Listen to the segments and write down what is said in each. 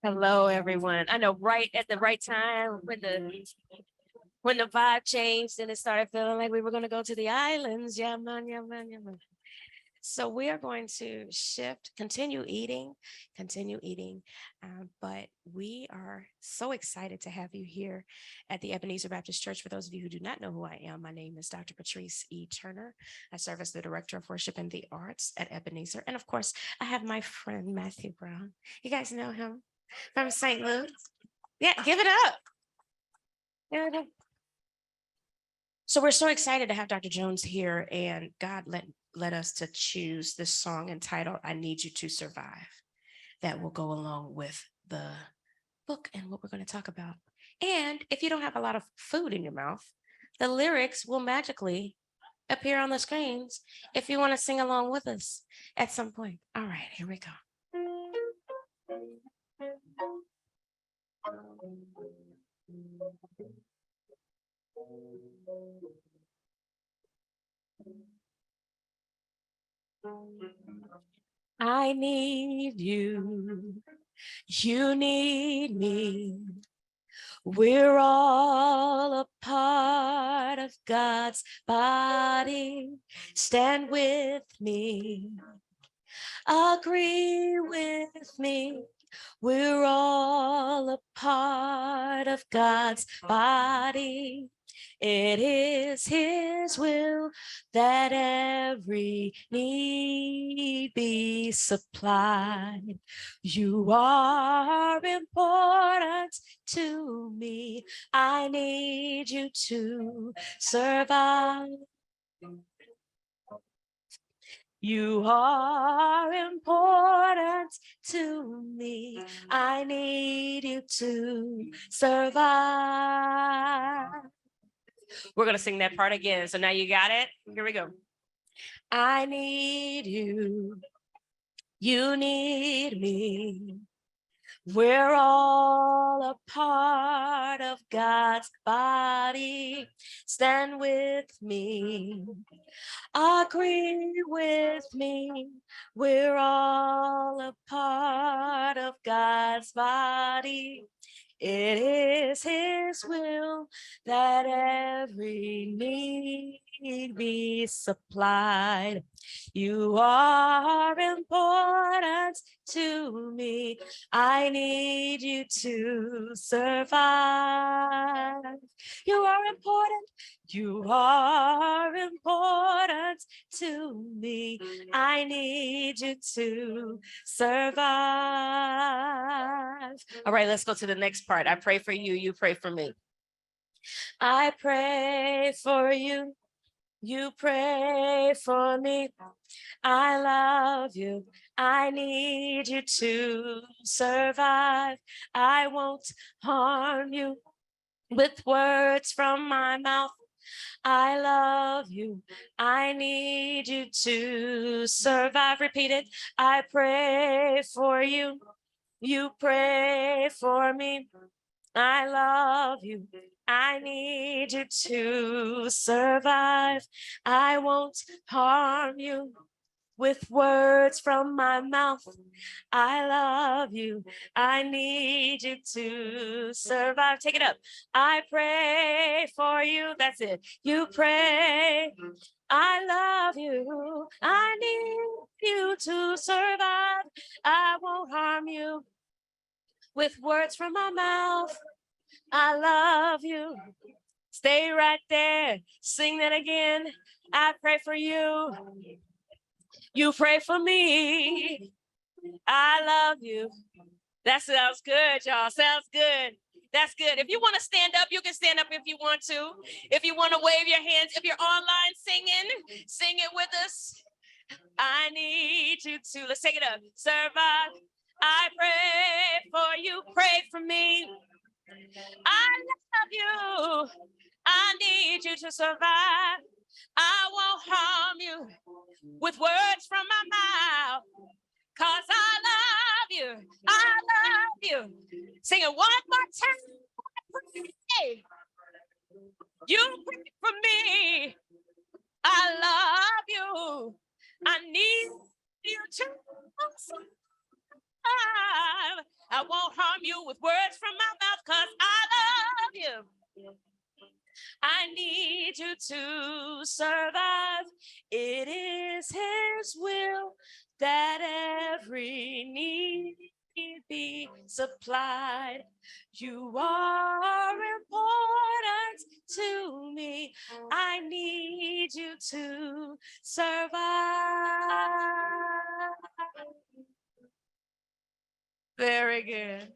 Hello, everyone. I know right at the right time when the vibe changed and it started feeling like we were going to go to the islands. Yeah, man, yeah, man, yeah, man. So we are going to continue eating, but we are so excited to have you here at the Ebenezer Baptist Church. For those of you who do not know who I am, my name is Dr. Patrice E. Turner. I serve as the Director of Worship and the Arts at Ebenezer. And of course, I have my friend Matthew Brown. You guys know him from St. Louis. Yeah, give it up. Yeah. So we're so excited to have Dr. Jones here, and God led us to choose this song entitled "I Need You to Survive" that will go along with the book and what we're going to talk about. And if you don't have a lot of food in your mouth, the lyrics will magically appear on the screens if you want to sing along with us at some point. All right, here we go. I need you. You need me. We're all a part of God's body. Stand with me. Agree with me. We're all a part of God's body. It is His will that every need be supplied. You are important to me. I need you to survive. You are important to me. I need you to survive. We're going to sing that part again. So now you got it. Here we go. I need you. You need me. We're all a part of God's body. Stand with me. Agree with me. We're all a part of God's body. It is His will that every need be supplied. You are important to me. I need you to survive. You are important. You are important to me. I need you to survive. All right, let's go to the next part. I pray for you. You pray for me. I pray for you. You pray for me. I love you. I need you to survive. I won't harm you with words from my mouth. I love you. I need you to survive. Repeat it. I pray for you. You pray for me. I love you. I need you to survive. I won't harm you with words from my mouth. I love you. I need you to survive. Take it up. I pray for you. That's it. You pray. I love you. I need you to survive. I won't harm you with words from my mouth. I love you. Stay right there. Sing that again. I pray for you. You pray for me. I love you. That sounds good, y'all. Sounds good. That's good. If you want to stand up, you can stand up if you want to. If you want to wave your hands, if you're online singing, sing it with us. I need you to. Let's take it up. Survive. I pray for you. Pray for me. I love you. I need you to survive. I won't harm you with words from my mouth. 'Cause I love you. I love you. Sing it one more time. Hey, you pray for me. I love you. I need you to survive. I won't harm you with words from my mouth, 'cause I love you. I need you to survive. It is his will that every need be supplied. You are important to me. I need you to survive. Very good.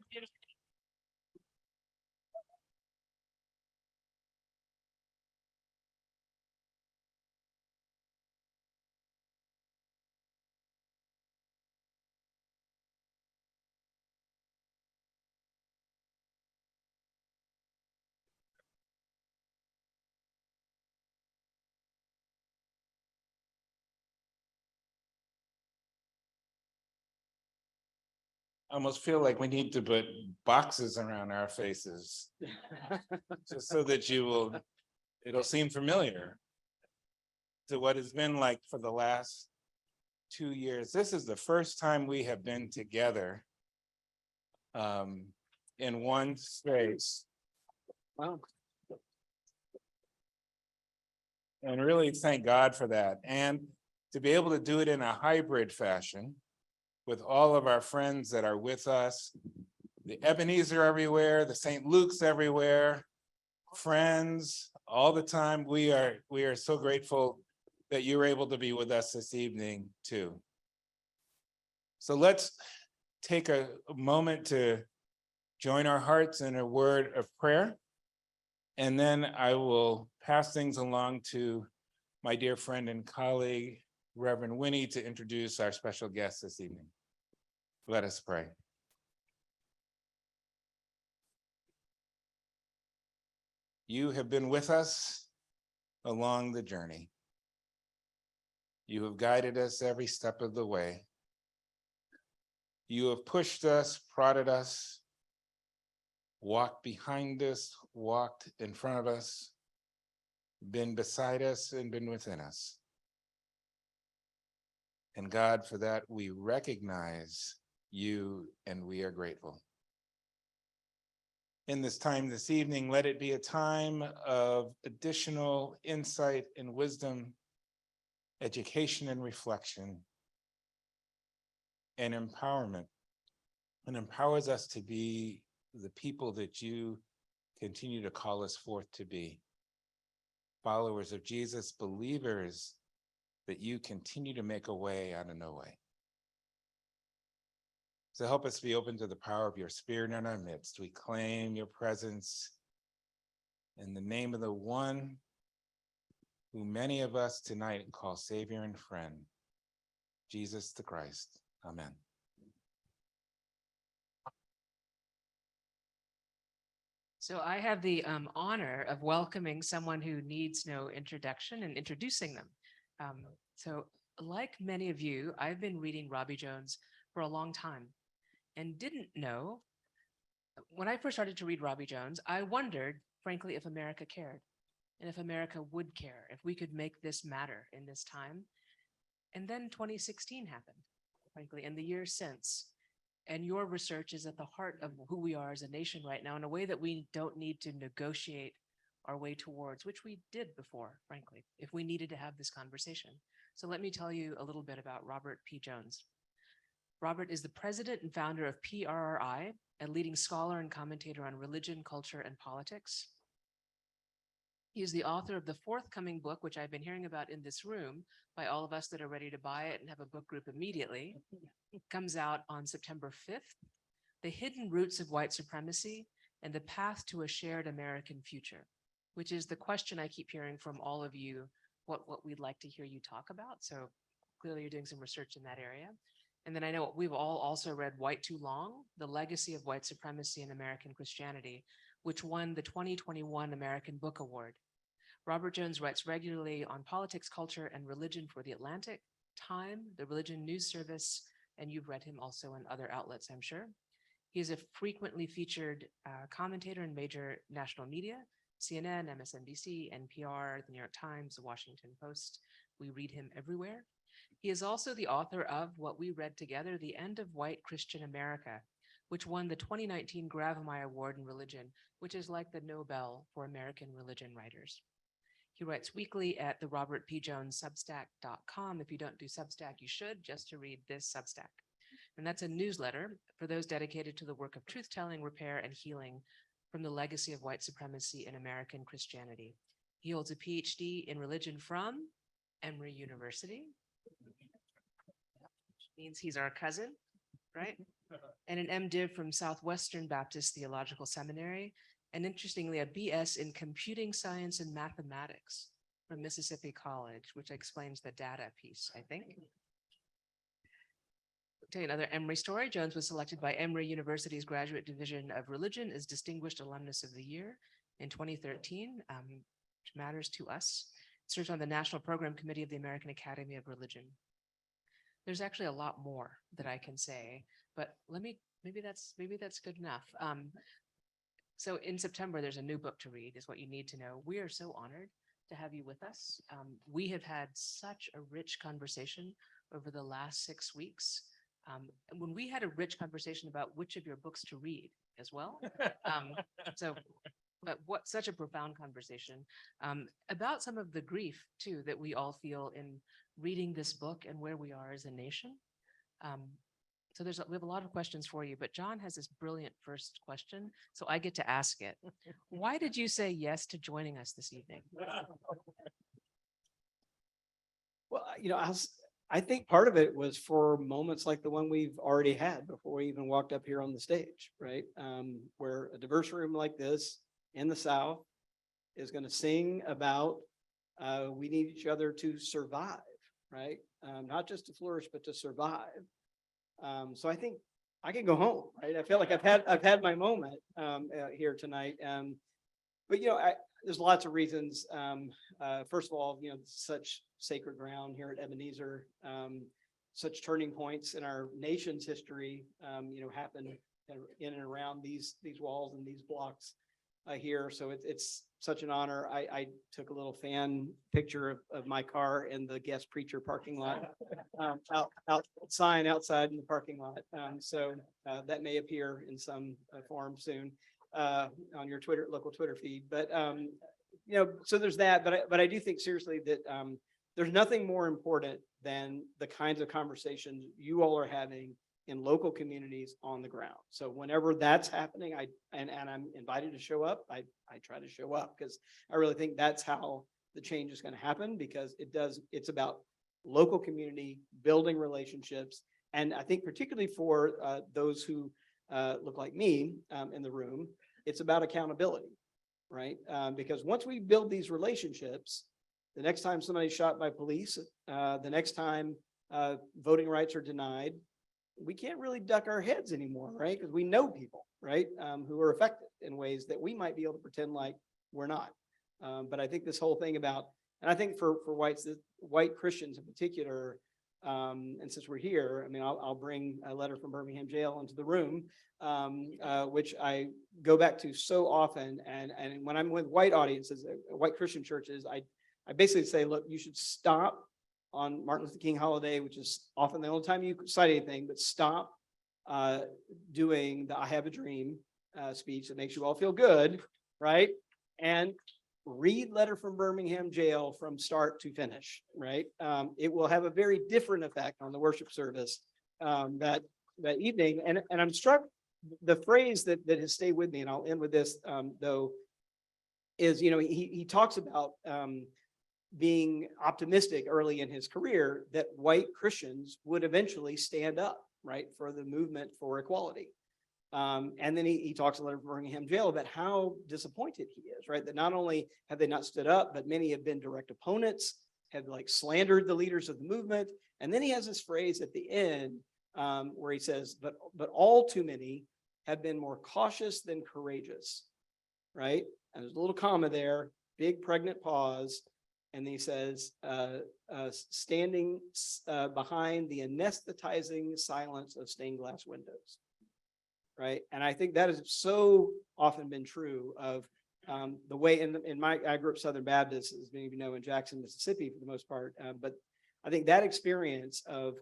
I almost feel like we need to put boxes around our faces just so that it'll seem familiar to what it's been like for the last 2 years. This is the first time we have been together in one space. Wow. And really thank God for that. And to be able to do it in a hybrid fashion with all of our friends that are with us, the Ebenezer everywhere, the St. Luke's everywhere, friends all the time. We are so grateful that you're able to be with us this evening too. So let's take a moment to join our hearts in a word of prayer. And then I will pass things along to my dear friend and colleague, Reverend Winnie, to introduce our special guest this evening. Let us pray. You have been with us along the journey. You have guided us every step of the way. You have pushed us, prodded us, walked behind us, walked in front of us, been beside us, and been within us. And God, for that, we recognize you and we are grateful. In this time this evening, let it be a time of additional insight and wisdom, education and reflection, and empowerment. And empowers us to be the people that you continue to call us forth to be. Followers of Jesus, believers that you continue to make a way out of no way. So help us be open to the power of your Spirit in our midst. We claim your presence in the name of the one who many of us tonight call Savior and friend, Jesus the Christ. Amen. So I have the honor of welcoming someone who needs no introduction and introducing them. So like many of you, I've been reading Robbie Jones for a long time and didn't know. When I first started to read Robbie Jones, I wondered, frankly, if America cared and if America would care, if we could make this matter in this time. And then 2016 happened, frankly, and the years since. And your research is at the heart of who we are as a nation right now in a way that we don't need to negotiate our way towards, which we did before, frankly, if we needed to have this conversation. So let me tell you a little bit about Robert P. Jones. Robert is the president and founder of PRRI, a leading scholar and commentator on religion, culture, and politics. He is the author of the forthcoming book, which I've been hearing about in this room by all of us that are ready to buy it and have a book group immediately. It comes out on September 5th, The Hidden Roots of White Supremacy and the Path to a Shared American Future, which is the question I keep hearing from all of you, what we'd like to hear you talk about. So clearly you're doing some research in that area. And then I know we've all also read White Too Long, The Legacy of White Supremacy in American Christianity, which won the 2021 American Book Award. Robert Jones writes regularly on politics, culture, and religion for The Atlantic, Time, the Religion News Service, and you've read him also in other outlets, I'm sure. He is a frequently featured commentator in major national media, CNN, MSNBC, NPR, the New York Times, the Washington Post. We read him everywhere. He is also the author of what we read together, The End of White Christian America, which won the 2019 Grawemeyer Award in Religion, which is like the Nobel for American religion writers. He writes weekly at the Robert P. Jones Substack.com. If you don't do Substack, you should, just to read this Substack. And that's a newsletter for those dedicated to the work of truth-telling, repair, and healing from the legacy of white supremacy in American Christianity. He holds a PhD in religion from Emory University, which means he's our cousin, right? And an MDiv from Southwestern Baptist Theological Seminary, and interestingly, a BS in computing science and mathematics from Mississippi College, which explains the data piece, I think. I'll tell you another Emory story. Jones was selected by Emory University's Graduate Division of Religion as Distinguished Alumnus of the Year in 2013, which matters to us. Serves on the National Program Committee of the American Academy of Religion. There's actually a lot more that I can say, but maybe that's good enough. So in September, there's a new book to read, is what you need to know. We are so honored to have you with us. We have had such a rich conversation over the last 6 weeks. And when we had a rich conversation about which of your books to read as well. But what such a profound conversation about some of the grief too that we all feel in reading this book and where we are as a nation. So we have a lot of questions for you, but John has this brilliant first question, so I get to ask it. Why did you say yes to joining us this evening? Well, I think part of it was for moments like the one we've already had before we even walked up here on the stage, right? Where a diverse room like this in the South is going to sing about we need each other to survive, right? Not just to flourish, but to survive. So I think I can go home, right? I feel like I've had my moment here tonight. But there's lots of reasons. First of all, such sacred ground here at Ebenezer, such turning points in our nation's history, happen in and around these walls and these blocks here. So it's such an honor. I took a little fan picture of my car in the guest preacher parking lot, sign outside in the parking lot. So that may appear in some form soon on your local Twitter feed. But so there's that. But I do think seriously that there's nothing more important than the kinds of conversations you all are having in local communities on the ground. So whenever that's happening, and I'm invited to show up, I try to show up because I really think that's how the change is going to happen, because it's about local community, building relationships. And I think particularly for those who look like me in the room, it's about accountability, right? Because once we build these relationships, the next time somebody's shot by police, the next time voting rights are denied, we can't really duck our heads anymore, right? Because we know people, right, who are affected in ways that we might be able to pretend like we're not. But I think this whole thing about, and I think for white Christians in particular, and since we're here, I mean, I'll bring a letter from Birmingham jail into the room, which I go back to so often. And when I'm with white audiences, white Christian churches, I basically say, look, you should stop on Martin Luther King holiday, which is often the only time you cite anything, but stop doing the I Have a Dream speech that makes you all feel good, right? And read Letter from Birmingham Jail from start to finish, right? It will have a very different effect on the worship service that evening. And I'm struck, the phrase that has stayed with me, and I'll end with this, though, is, he talks about being optimistic early in his career that white Christians would eventually stand up, right, for the movement for equality. And then he talks a letter from Birmingham jail about how disappointed he is, right, that not only have they not stood up, but many have been direct opponents, have slandered the leaders of the movement. And then he has this phrase at the end where he says, but all too many have been more cautious than courageous, right? And there's a little comma there, big pregnant pause. And he says, standing behind the anesthetizing silence of stained glass windows, right? And I think that has so often been true of the way I grew up Southern Baptist, as many of you know, in Jackson, Mississippi for the most part. But I think that experience of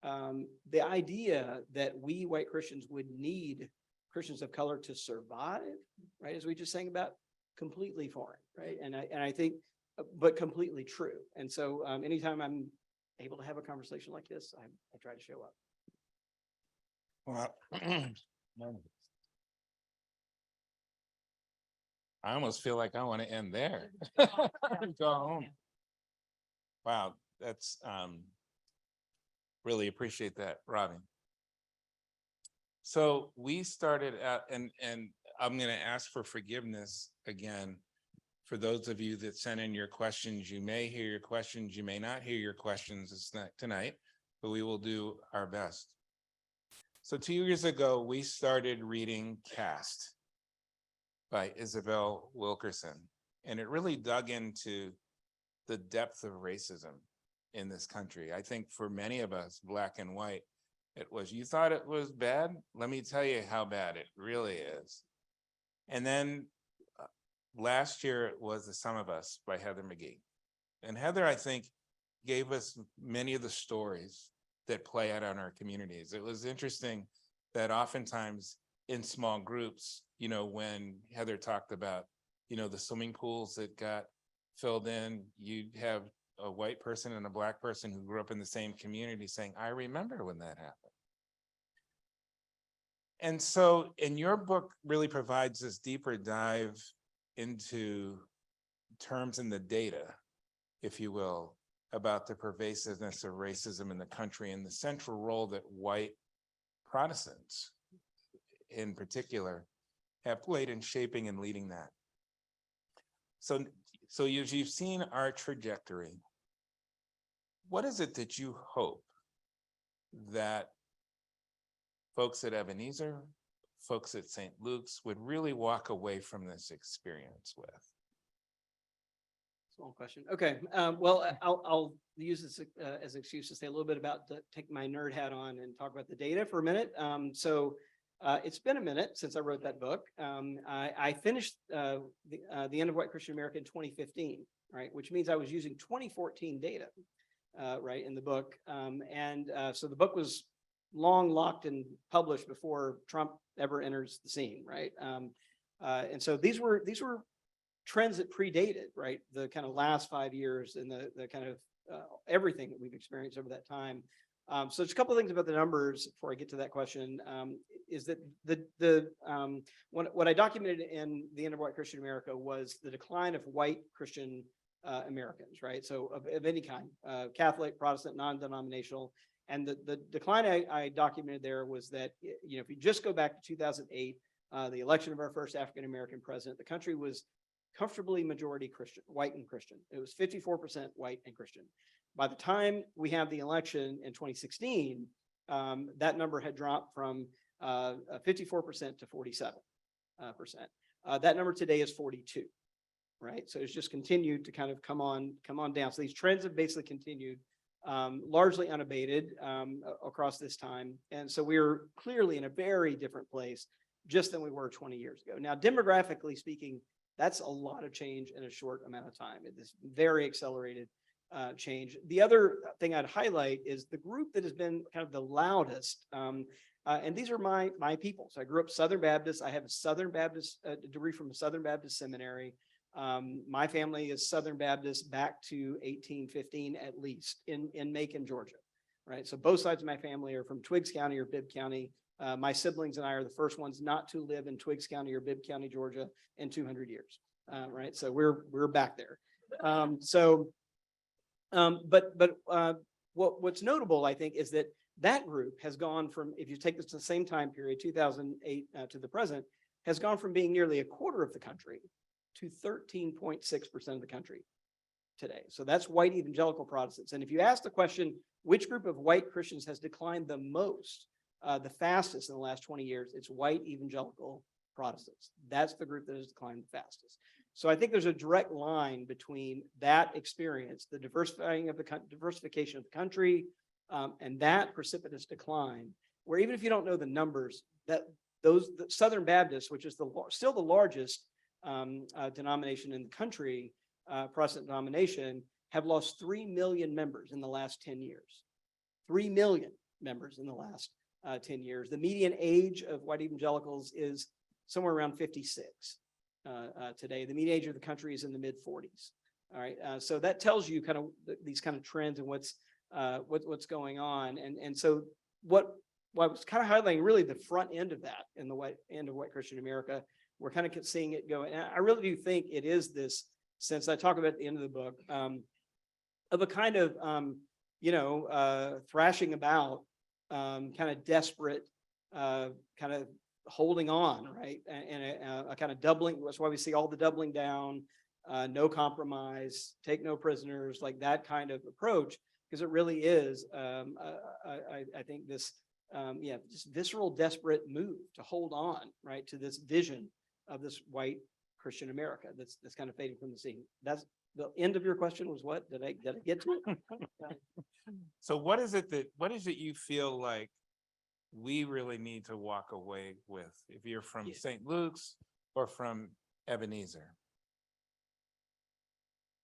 the idea that we white Christians would need Christians of color to survive, right? As we just sang about, completely foreign, right? And I think, but completely true. And so anytime I'm able to have a conversation like this, I try to show up. Well, I almost feel like I want to end there. Go home. Wow, that's really appreciate that, Robbie. So we started out, and I'm going to ask for forgiveness again for those of you that sent in your questions. You may hear your questions, you may not hear your questions tonight, but we will do our best. So 2 years ago, we started reading Caste by Isabel Wilkerson, and it really dug into the depth of racism in this country. I think for many of us, black and white, it was, you thought it was bad? Let me tell you how bad it really is. And then last year it was The Sum of Us by Heather McGhee. And Heather, I think, gave us many of the stories that play out in our communities. It was interesting that oftentimes in small groups, you know, when Heather talked about, you know, the swimming pools that got filled in, you'd have a white person and a black person who grew up in the same community saying, I remember when that happened. And so in your book really provides this deeper dive into terms in the data, if you will, about the pervasiveness of racism in the country and the central role that white Protestants in particular have played in shaping and leading that. So you've seen our trajectory. What is it that you hope that folks at Ebenezer, folks at St. Luke's would really walk away from this experience with? Small question. Okay. Well, I'll use this as an excuse to say a little bit about take my nerd hat on and talk about the data for a minute. It's been a minute since I wrote that book. I finished the End of White Christian America in 2015, right? Which means I was using 2014 data, right, in the book. So the book was long locked and published before Trump ever enters the scene, right? And so these were trends that predated, right, the kind of last 5 years and the kind of everything that we've experienced over that time. So just a couple of things about the numbers before I get to that question, is that what I documented in the End of White Christian America was the decline of white Christian Americans, right? So of any kind, Catholic, Protestant, non-denominational. And the decline I documented there was that, you know, if you just go back to 2008, the election of our first African-American president, the country was comfortably majority Christian, white and Christian. It was 54% white and Christian. By the time we have the election in 2016, that number had dropped from 54% to 47%. That number today is 42%, right? So it's just continued to kind of come on down. So these trends have basically continued, largely unabated across this time. And so we're clearly in a very different place just than we were 20 years ago. Now, demographically speaking, that's a lot of change in a short amount of time. It is very accelerated change. The other thing I'd highlight is the group that has been kind of the loudest, and these are my people. So I grew up Southern Baptist. I have a Southern Baptist degree from a Southern Baptist seminary. My family is Southern Baptist back to 1815 at least in Macon, Georgia, right? So both sides of my family are from Twiggs County or Bibb County. My siblings and I are the first ones not to live in Twiggs County or Bibb County, Georgia in 200 years, right? So we're back there. What's notable, I think, is that group has gone from, if you take this to the same time period, 2008 to the present, has gone from being nearly a quarter of the country to 13.6% of the country today. So that's white evangelical Protestants. And if you ask the question, which group of white Christians has declined the most, the fastest in the last 20 years, it's white evangelical Protestants. That's the group that has declined the fastest. So I think there's a direct line between that experience, the diversification of the country, and that precipitous decline, where even if you don't know the numbers, the Southern Baptists, which is still the largest denomination in the country, Protestant denomination, have lost 3 million members in the last 10 years. 3 million. members in the last 10 years. The median age of white evangelicals is somewhere around 56 today. The median age of the country is in the mid 40s. All right, so that tells you kind of these kind of trends and what's going on. And so what was kind of highlighting really the front end of that in the white end of white Christian America, we're kind of seeing it go. And I really do think it is this sense I talk about at the end of the book of a kind of thrashing about, kind of desperate, kind of holding on, right? And a kind of doubling. That's why we see all the doubling down, no compromise, take no prisoners, like that kind of approach, because it really is, I think this, just visceral, desperate move to hold on, right, to this vision of this white Christian America that's kind of fading from the scene. That's the end of your question. Was what did I get to it? So what is it you feel like we really need to walk away with, if you're from Yeah. St. Luke's or from Ebenezer?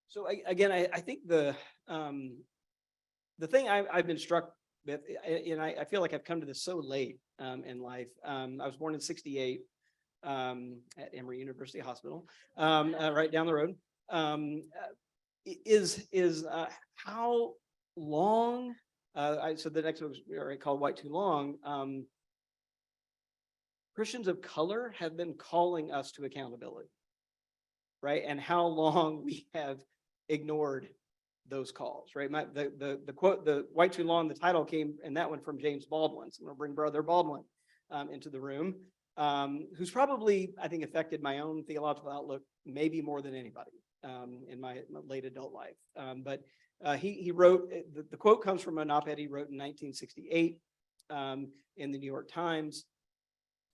So I think the thing I've been struck with, and I feel like I've come to this so late in life. I was born in '68 at Emory University Hospital, right down the road. Is how long? So the next book is called White Too Long. Christians of color have been calling us to accountability, right? And how long we have ignored those calls, right? The quote, the White Too Long, the title came, and that one from James Baldwin. So I'm gonna bring Brother Baldwin into the room, who's probably, I think, affected my own theological outlook maybe more than anybody in my late adult life. But he wrote, the quote comes from an op-ed he wrote in 1968 in the New York Times.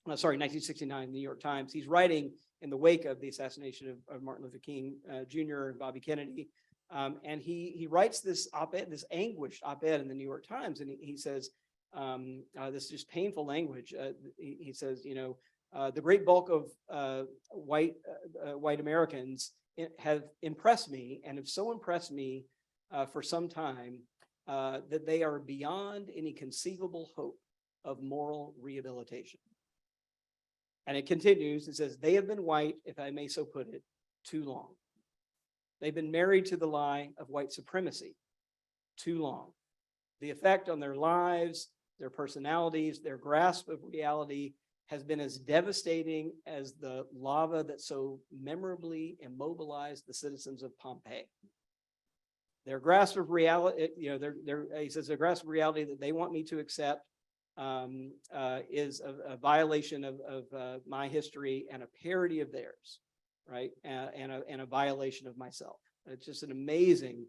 1969 New York Times. He's writing in the wake of the assassination of Martin Luther King Jr. and Bobby Kennedy. And he writes this op-ed, this anguished op-ed in the New York Times. And he says, this is just painful language. He says, the great bulk of white Americans have impressed me, and have so impressed me for some time that they are beyond any conceivable hope of moral rehabilitation. And it continues, it says, they have been white, if I may so put it, too long. They've been married to the lie of white supremacy too long. The effect on their lives, their personalities, their grasp of reality has been as devastating as the lava that so memorably immobilized the citizens of Pompeii. Their grasp of reality, he says, their grasp of reality that they want me to accept is a violation of my history and a parody of theirs, right? And a violation of myself. It's just an amazing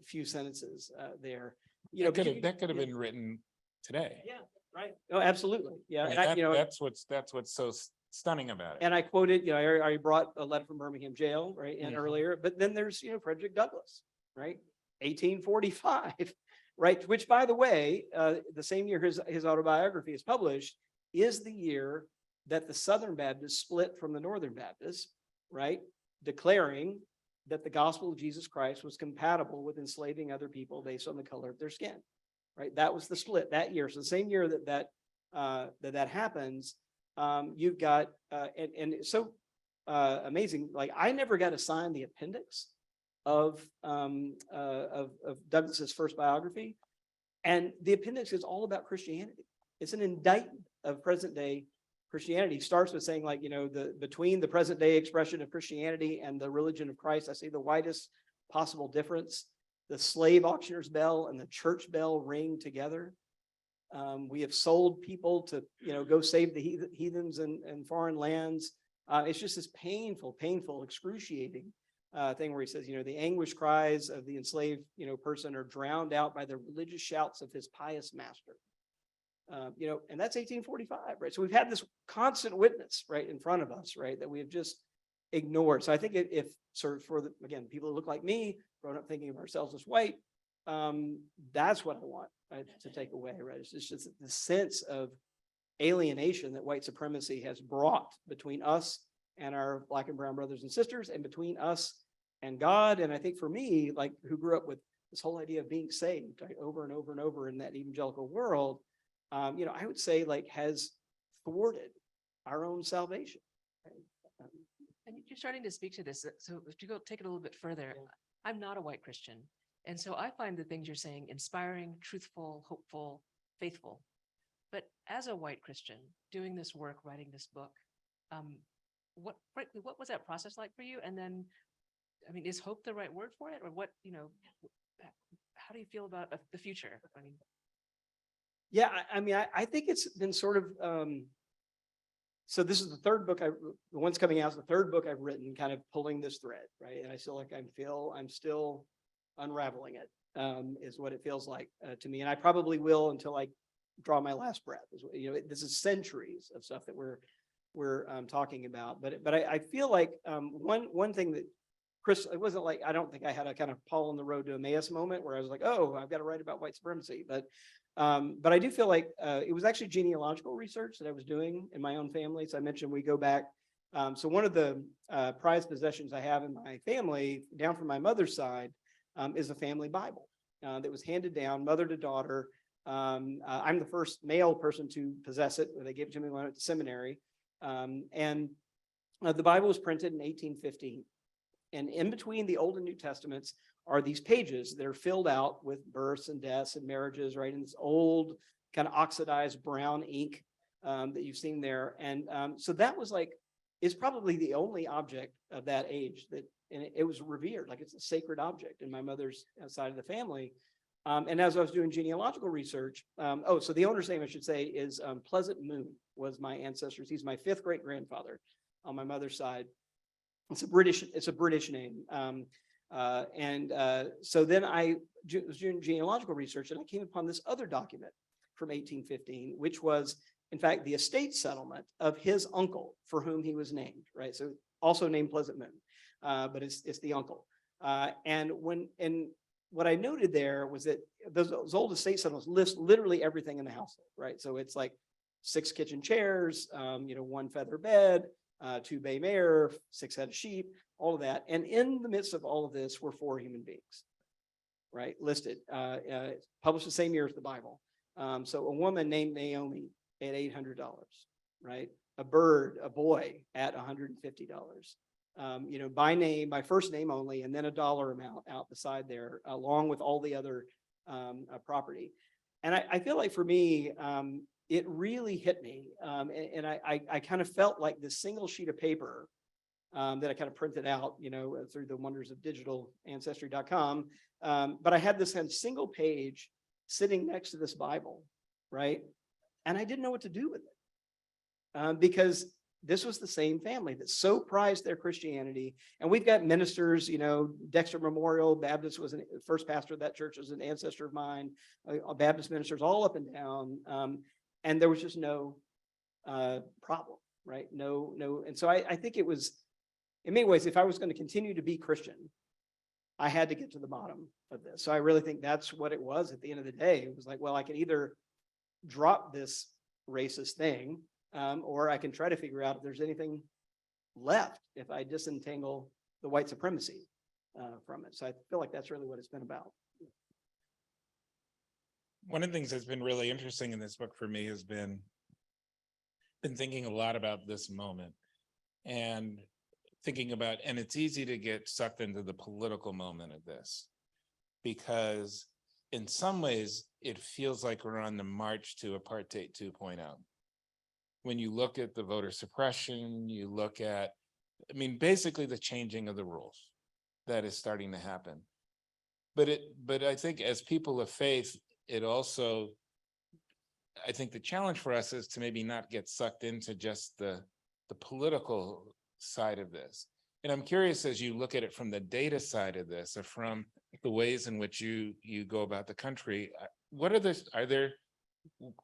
few sentences there. That could have been written today. Yeah, right. Oh, absolutely. Yeah, I mean, that's what's so stunning about it. And I quoted, I already brought a letter from Birmingham jail, right, in earlier. But then there's, Frederick Douglass, right, 1845. Right, which, by the way, the same year his autobiography is published, is the year that the Southern Baptists split from the Northern Baptists, right, declaring that the gospel of Jesus Christ was compatible with enslaving other people based on the color of their skin, right? That was the split that year. So the same year that happens, you've got, and it's so amazing. Like, I never got to sign the appendix of Douglas's first biography, and the appendix is all about Christianity. It's an indictment of present day Christianity. It starts with saying, like, between the present day expression of Christianity and the religion of Christ, I see the widest possible difference. The slave auctioneer's bell and the church bell ring together. We have sold people to go save the heathens in foreign lands. It's just this painful, excruciating thing where he says, the anguish cries of the enslaved, person are drowned out by the religious shouts of his pious master. And that's 1845, right? So we've had this constant witness, right, in front of us, right, that we have just ignored. So I think if sort of for again, people who look like me, grown up thinking of ourselves as white, that's what I want to take away, right? It's just the sense of alienation that white supremacy has brought between us and our Black and brown brothers and sisters, and between us and God. And I think for me, like, who grew up with this whole idea of being saved, right, over and over and over in that evangelical world, I would say like has thwarted our own salvation. Right? And you're starting to speak to this. So if you go take it a little bit further, I'm not a white Christian. And so I find the things you're saying inspiring, truthful, hopeful, faithful. But as a white Christian doing this work, writing this book, what was that process like for you? And then, I mean, is hope the right word for it? Or what, how do you feel about the future? I mean, Yeah, I think it's been sort of, so this is the third book the one's coming out is the third book I've written, kind of pulling this thread, right? And I feel like I'm still unraveling it, is what it feels like to me. And I probably will until I draw my last breath. This is centuries of stuff that we're talking about. But I feel like one thing that Chris, it wasn't like, I don't think I had a kind of Paul on the road to Emmaus moment where I was like, oh, I've got to write about white supremacy. But I do feel like it was actually genealogical research that I was doing in my own family. So I mentioned we go back. So one of the prized possessions I have in my family, down from my mother's side, is a family Bible that was handed down mother to daughter. I'm the first male person to possess it. They gave it to me when I went to seminary. And the Bible was printed in 1815. And in between the Old and New Testaments are these pages that are filled out with births and deaths and marriages, right? In this old kind of oxidized brown ink that you've seen there. And so that was like, it's probably the only object of that age that, and it was revered, like it's a sacred object in my mother's side of the family. And as I was doing genealogical research, so the owner's name I should say is Pleasant Moon was my ancestors. He's my fifth great grandfather on my mother's side. It's a British name. So then I was doing genealogical research and I came upon this other document from 1815, which was in fact the estate settlement of his uncle for whom he was named, right? So also named Pleasant Moon, but it's the uncle. And what I noted there was that those old estate settlements list literally everything in the household, right? So it's like 6 kitchen chairs, 1 feather bed, 2 bay mare, 6 head of sheep, all of that. And in the midst of all of this were 4 human beings, right? Listed, published the same year as the Bible. So a woman named Naomi at $800, right? A boy at $150. By name, by first name only, and then a dollar amount out the side there, along with all the other property. And I feel like for me, it really hit me. And I kind of felt like this single sheet of paper that I kind of printed out, through the wonders of digital ancestry.com. But I had this kind of single page sitting next to this Bible, right? And I didn't know what to do with it because this was the same family that so prized their Christianity. And we've got ministers, Dexter Memorial Baptist was the first pastor of that church, was an ancestor of mine, Baptist ministers all up and down. And there was just no problem, right? No. And so I think it was, in many ways, if I was going to continue to be Christian, I had to get to the bottom of this. So I really think that's what it was at the end of the day. It was like, well, I can either drop this racist thing, or I can try to figure out if there's anything left if I disentangle the white supremacy from it. So I feel like that's really what it's been about. One of the things that's been really interesting in this book for me has been thinking a lot about this moment and thinking about, and it's easy to get sucked into the political moment of this, because in some ways it feels like we're on the march to apartheid 2.0. When you look at the voter suppression, you look at, basically the changing of the rules that is starting to happen. But I think as people of faith, it also, I think the challenge for us is to maybe not get sucked into just the political side of this. And I'm curious, as you look at it from the data side of this, or from the ways in which you go about the country,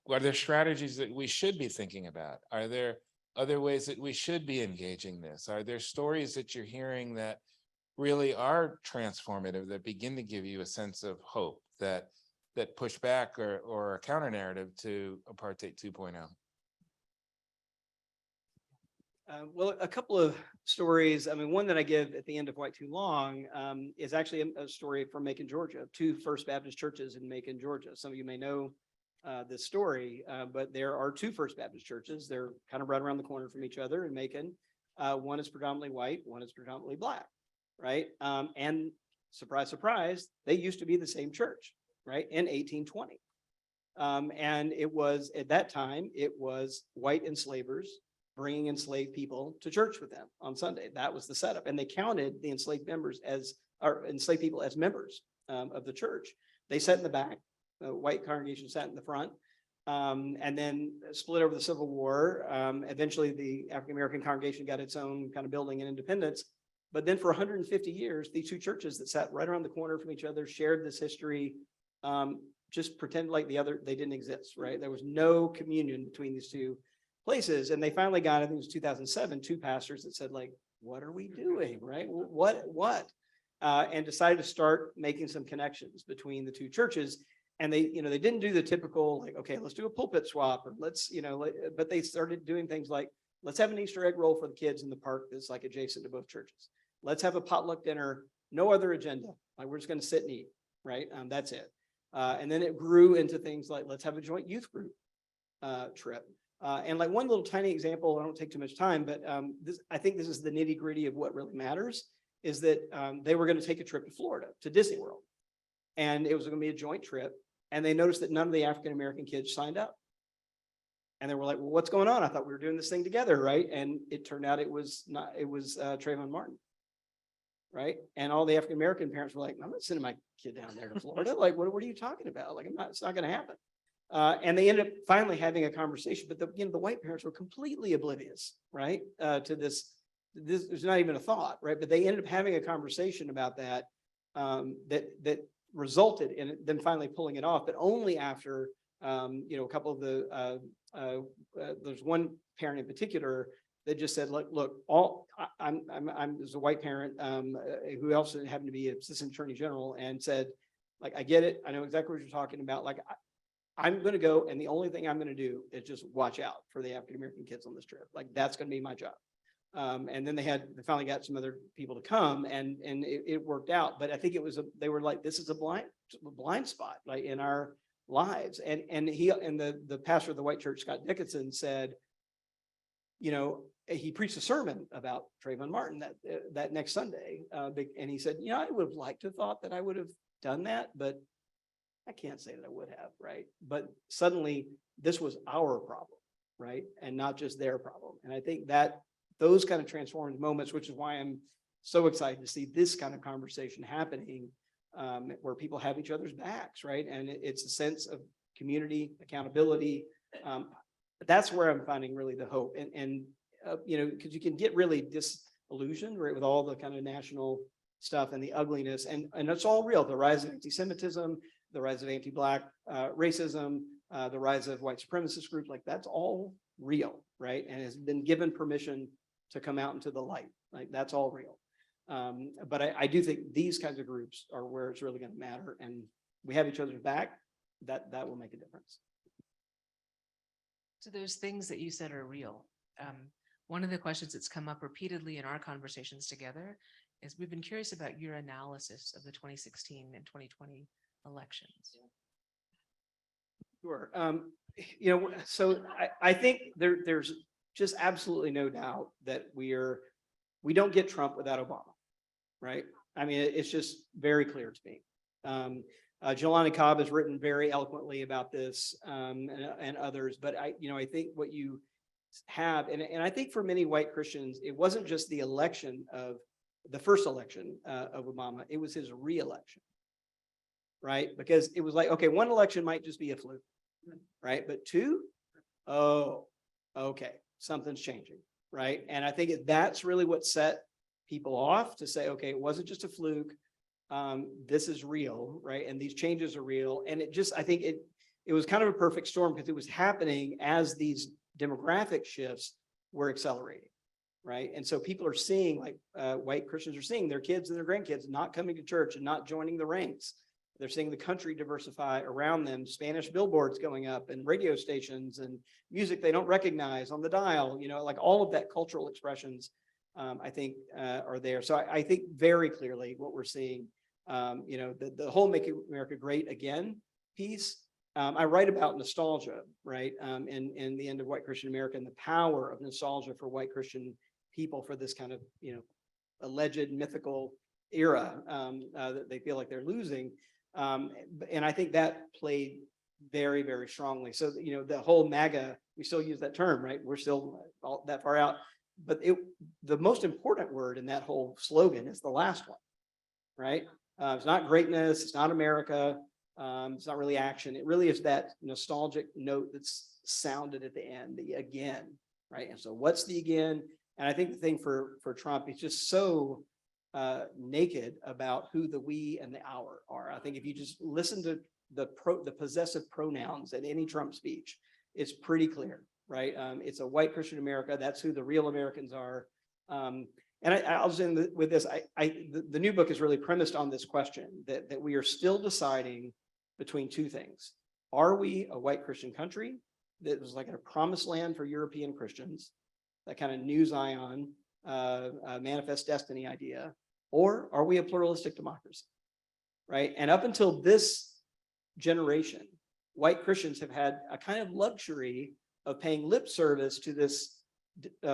are there strategies that we should be thinking about? Are there other ways that we should be engaging this? Are there stories that you're hearing that really are transformative, that begin to give you a sense of hope, that push back or a counter narrative to apartheid 2.0? Well, a couple of stories. I mean, one that I give at the end of White Too Long is actually a story from Macon, Georgia, two First Baptist churches in Macon, Georgia. Some of you may know this story, but there are two First Baptist churches. They're kind of right around the corner from each other in Macon. One is predominantly white, one is predominantly black, right? And surprise, surprise, they used to be the same church, right, in 1820. And it was, at that time, it was white enslavers bringing enslaved people to church with them on Sunday. That was the setup. And they counted the enslaved members or enslaved people as members of the church. They sat in the back, the white congregation sat in the front, and then split over the Civil War. Eventually, the African-American congregation got its own kind of building and independence. But then for 150 years, these two churches that sat right around the corner from each other shared this history, just pretend like they didn't exist, right? There was no communion between these two places. And they finally got, I think it was 2007, two pastors that said, like, what are we doing, right? What? And decided to start making some connections between the two churches. And they didn't do the typical, like, okay, let's do a pulpit swap, or let's, but they started doing things like, let's have an Easter egg roll for the kids in the park that's like adjacent to both churches. Let's have a potluck dinner, no other agenda. Like, we're just going to sit and eat, right? That's it. And then it grew into things like, let's have a joint youth group trip. And like one little tiny example, I don't take too much time, but I think this is the nitty gritty of what really matters, is that they were going to take a trip to Florida, to Disney World. And it was going to be a joint trip. And they noticed that none of the African-American kids signed up. And they were like, well, what's going on? I thought we were doing this thing together, right? And it turned out it was Trayvon Martin, right? And all the African-American parents were like, I'm not sending my kid down there to Florida. Like, what are you talking about? Like, it's not going to happen. And they ended up finally having a conversation, but the white parents were completely oblivious, right? To this, there's not even a thought, right? But they ended up having a conversation about that, that resulted in them finally pulling it off, but only after, a couple of there's one parent in particular that just said, look, I'm as a white parent, who also happened to be assistant attorney general, and said, like, I get it. I know exactly what you're talking about. Like, I'm going to go, and the only thing I'm going to do is just watch out for the African-American kids on this trip. Like, that's going to be my job. And then they finally got some other people to come, and it worked out. But I think they were like, this is a blind spot, like, in our lives. And the pastor of the white church, Scott Dickinson, said, he preached a sermon about Trayvon Martin that next Sunday. And he said, I would have liked to have thought that I would have done that, but I can't say that I would have, right? But suddenly this was our problem, right? And not just their problem. And I think that those kind of transformative moments, which is why I'm so excited to see this kind of conversation happening, where people have each other's backs, right? And it's a sense of community, accountability. That's where I'm finding really the hope. And because you can get really disillusioned, right, with all the kind of national stuff and the ugliness, and it's all real. The rise of anti-Semitism, the rise of anti-Black racism, the rise of white supremacist groups, like, that's all real, right? And has been given permission to come out into the light. Like, that's all real. But I do think these kinds of groups are where it's really going to matter, and we have each other's back. That will make a difference. So those things that you said are real. One of the questions that's come up repeatedly in our conversations together is we've been curious about your analysis of the 2016 and 2020 elections. Sure. So I think there's just absolutely no doubt that we don't get Trump without Obama, right? I mean, it's just very clear to me. Jelani Cobb has written very eloquently about this, and others, but I think what you have, and I think for many white Christians, it wasn't just the first election of Obama, it was his re-election, right? Because it was like, okay, one election might just be a fluke, right? But two, oh, okay, something's changing, right? And I think that's really what set people off to say, okay, it wasn't just a fluke. This is real, right? And these changes are real. And I think it was kind of a perfect storm, because it was happening as these demographic shifts were accelerating, right? And so people are seeing, like, white Christians are seeing their kids and their grandkids not coming to church and not joining the ranks. They're seeing the country diversify around them, Spanish billboards going up and radio stations and music they don't recognize on the dial, like all of that cultural expressions, I think are there. So I think very clearly what we're seeing, the whole Make America Great Again piece. I write about nostalgia, right? And the end of white Christian America and the power of nostalgia for white Christian people for this kind of, alleged mythical era that they feel like they're losing. And I think that played very, very strongly. So, the whole MAGA, we still use that term, right? We're still all that far out. But the most important word in that whole slogan is the last one, right? It's not greatness, it's not America, it's not really action. It really is that nostalgic note that's sounded at the end, the again, right? And so what's the again? And I think the thing for Trump, he's just so naked about who the we and the our are. I think if you just listen to the possessive pronouns in any Trump speech, it's pretty clear, right? It's a white Christian America. That's who the real Americans are. And I'll just end with this. The new book is really premised on this question that we are still deciding between two things. Are we a white Christian country that was like a promised land for European Christians, that kind of New Zion, manifest destiny idea, or are we a pluralistic democracy, right? And up until this generation, white Christians have had a kind of luxury of paying lip service to this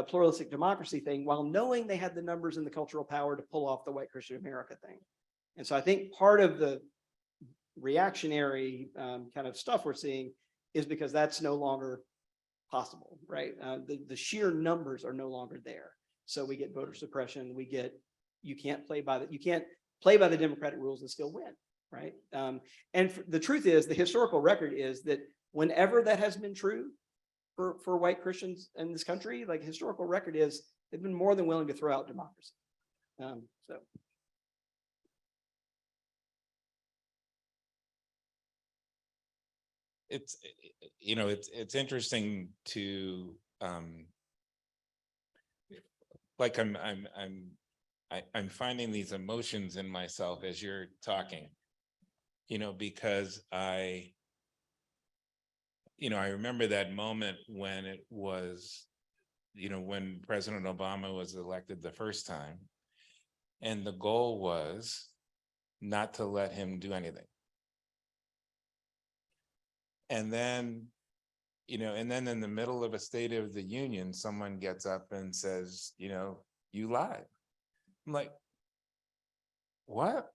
pluralistic democracy thing while knowing they had the numbers and the cultural power to pull off the white Christian America thing. And so I think part of the reactionary kind of stuff we're seeing is because that's no longer possible, right? The sheer numbers are no longer there. So we get voter suppression. We get you can't play by the Democratic rules and still win, right? And the truth is, the historical record is that whenever that has been true for white Christians in this country, like historical record is they've been more than willing to throw out democracy. So. It's interesting to like I'm finding these emotions in myself as you're talking, because I remember that moment when it was, when President Obama was elected the first time, and the goal was not to let him do anything. And then, in the middle of a State of the Union, someone gets up and says, you lied. I'm like, what?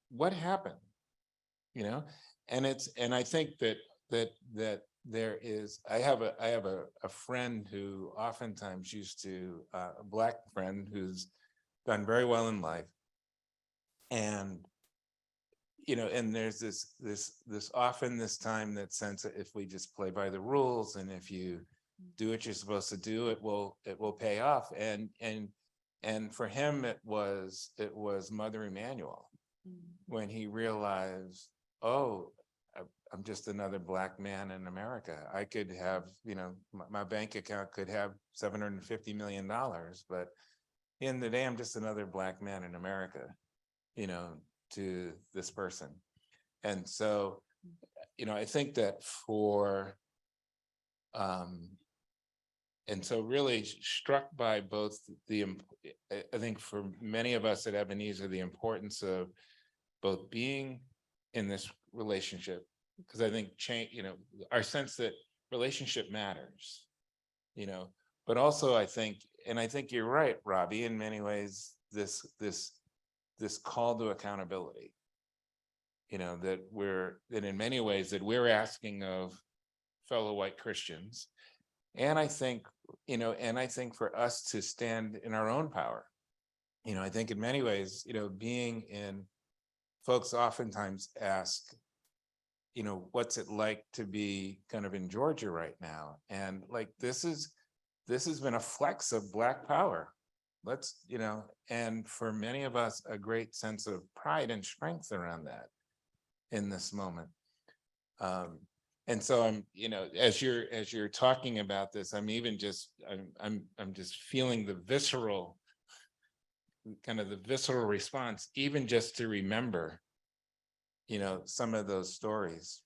What happened? And I think that there is, I have a friend who oftentimes a Black friend who's done very well in life. And and there's this often this time that sense that if we just play by the rules and if you do what you're supposed to do, it will pay off. And for him, it was Mother Emanuel when he realized, oh, I'm just another Black man in America. I could have, my bank account could have $750 million, but in the day, I'm just another Black man in America, to this person. And so, I think that and so really struck by both I think for many of us at Ebenezer, the importance of both being in this relationship, because I think our sense that relationship matters, but also I think you're right, Robbie, in many ways, this call to accountability, that in many ways that we're asking of fellow white Christians. And I think, for us to stand in our own power, I think in many ways, folks oftentimes ask, what's it like to be kind of in Georgia right now? And like, this has been a flex of Black power. And for many of us, a great sense of pride and strength around that in this moment. And so I'm, as you're talking about this, I'm just feeling the visceral kind of the visceral response, even just to remember, some of those stories.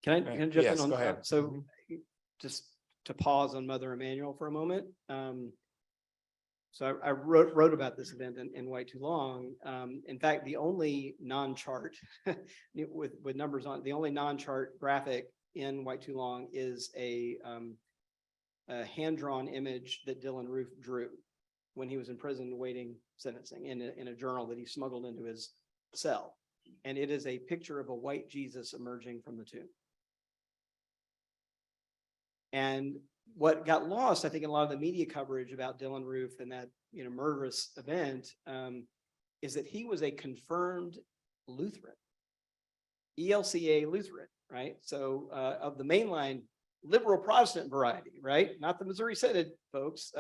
Can I jump Yes, in on go ahead. that? So just to pause on Mother Emanuel for a moment. So I wrote about this event in White Too Long. In fact, the only non-chart with numbers on, the only non-chart graphic in White Too Long is a hand-drawn image that Dylan Roof drew when he was in prison awaiting sentencing in a journal that he smuggled into his cell. And it is a picture of a white Jesus emerging from the tomb. And what got lost, I think, in a lot of the media coverage about Dylan Roof and that murderous event, is that he was a confirmed Lutheran, ELCA Lutheran, right? So of the mainline liberal Protestant variety, right? Not the Missouri Synod folks,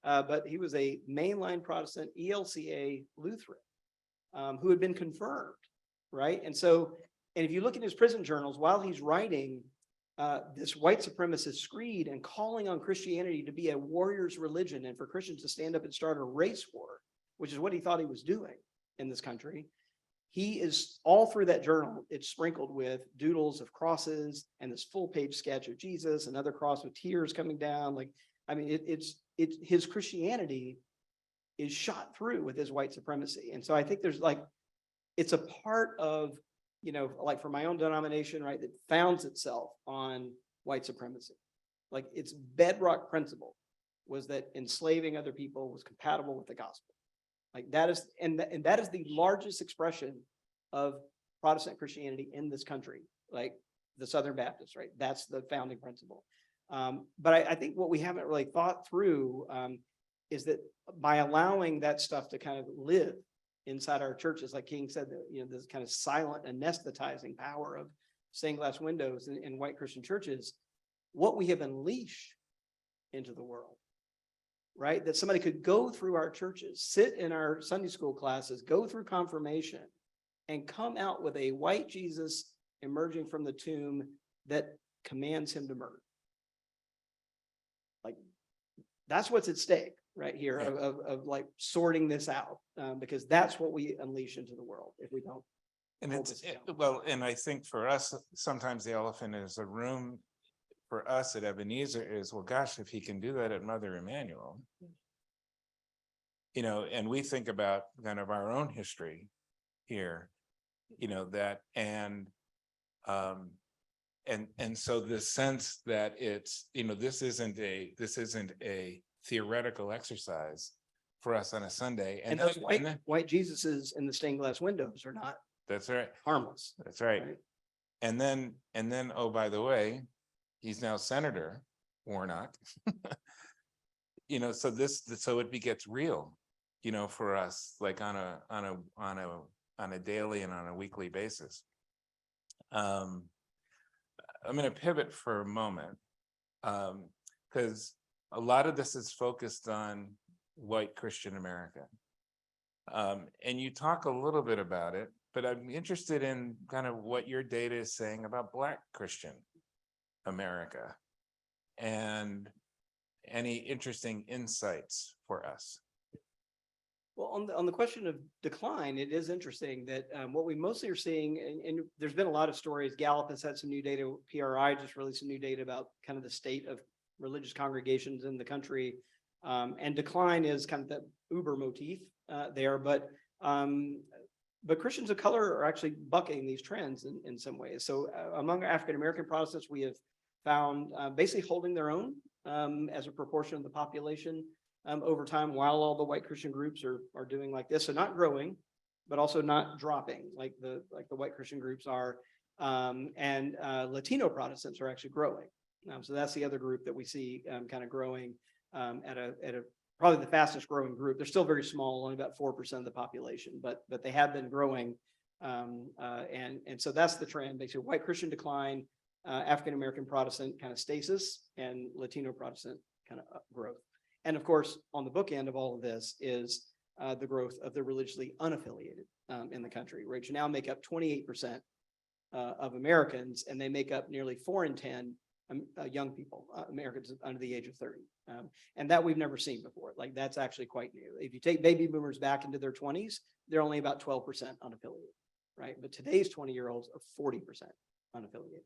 but he was a mainline Protestant ELCA Lutheran who had been confirmed, right? And if you look at his prison journals, while he's writing this white supremacist screed and calling on Christianity to be a warrior's religion and for Christians to stand up and start a race war, which is what he thought he was doing in this country, he is all through that journal. It's sprinkled with doodles of crosses and this full page sketch of Jesus, another cross with tears coming down. It's his Christianity is shot through with his white supremacy. And so I think there's it's a part of, for my own denomination, right, that founds itself on white supremacy. Its bedrock principle was that enslaving other people was compatible with the gospel. That is, and that is the largest expression of Protestant Christianity in this country, the Southern Baptists, right? That's the founding principle. But I think what we haven't really thought through is that by allowing that stuff to kind of live inside our churches, like King said, this kind of silent anesthetizing power of stained glass windows in white Christian churches, what we have unleashed into the world, right? That somebody could go through our churches, sit in our Sunday school classes, go through confirmation, and come out with a white Jesus emerging from the tomb that commands him to murder. That's what's at stake right here of sorting this out, because that's what we unleash into the world if we don't. And and I think for us, sometimes the elephant in the room for us at Ebenezer is, well, gosh, if he can do that at Mother Emanuel, and we think about kind of our own history here, that and so the sense that it's, this isn't a theoretical exercise for us on a Sunday. And those white Jesuses in the stained glass windows are not. That's right. Harmless. That's right. And then, oh, by the way, he's now Senator Warnock. So it gets real, for us, on a daily and on a weekly basis. I'm going to pivot for a moment, because a lot of this is focused on white Christian America. And you talk a little bit about it, but I'm interested in kind of what your data is saying about Black Christian America and any interesting insights for us. Well, on the question of decline, it is interesting that what we mostly are seeing, and there's been a lot of stories. Gallup has had some new data. PRI just released some new data about kind of the state of religious congregations in the country, and decline is kind of the uber motif there. But Christians of color are actually bucking these trends in some ways. So among African American Protestants, we have found basically holding their own as a proportion of the population over time, while all the white Christian groups are doing like this. So not growing, but also not dropping like the white Christian groups are. And Latino Protestants are actually growing. So that's the other group that we see kind of growing at a probably the fastest growing group. They're still very small, only about 4% of the population, but they have been growing. And so that's the trend. Basically, white Christian decline, African American Protestant kind of stasis, and Latino Protestant kind of growth. And of course, on the bookend of all of this is the growth of the religiously unaffiliated in the country, which now make up 28% of Americans, and they make up nearly 4 in 10 young people, Americans under the age of 30. And that we've never seen before. Like that's actually quite new. If you take baby boomers back into their 20s, they're only about 12% unaffiliated, right? But today's 20-year-olds are 40% unaffiliated.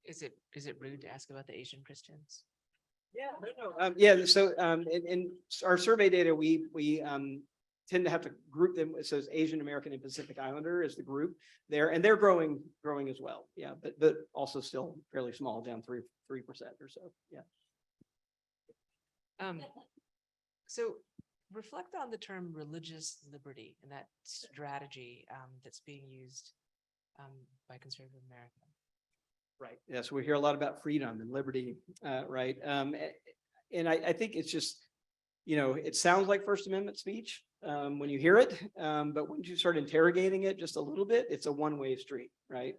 Is it rude to ask about the Asian Christians? Yeah, no. Yeah, so in our survey data, we tend to have to group them. It says Asian American and Pacific Islander is the group there, and they're growing as well. Yeah, but also still fairly small, down 3% or so. Yeah. So reflect on the term religious liberty and that strategy that's being used by conservative America. Right. Yes, we hear a lot about freedom and liberty, right? And I think it's just, it sounds like First Amendment speech when you hear it, but once you start interrogating it just a little bit, it's a one-way street, right?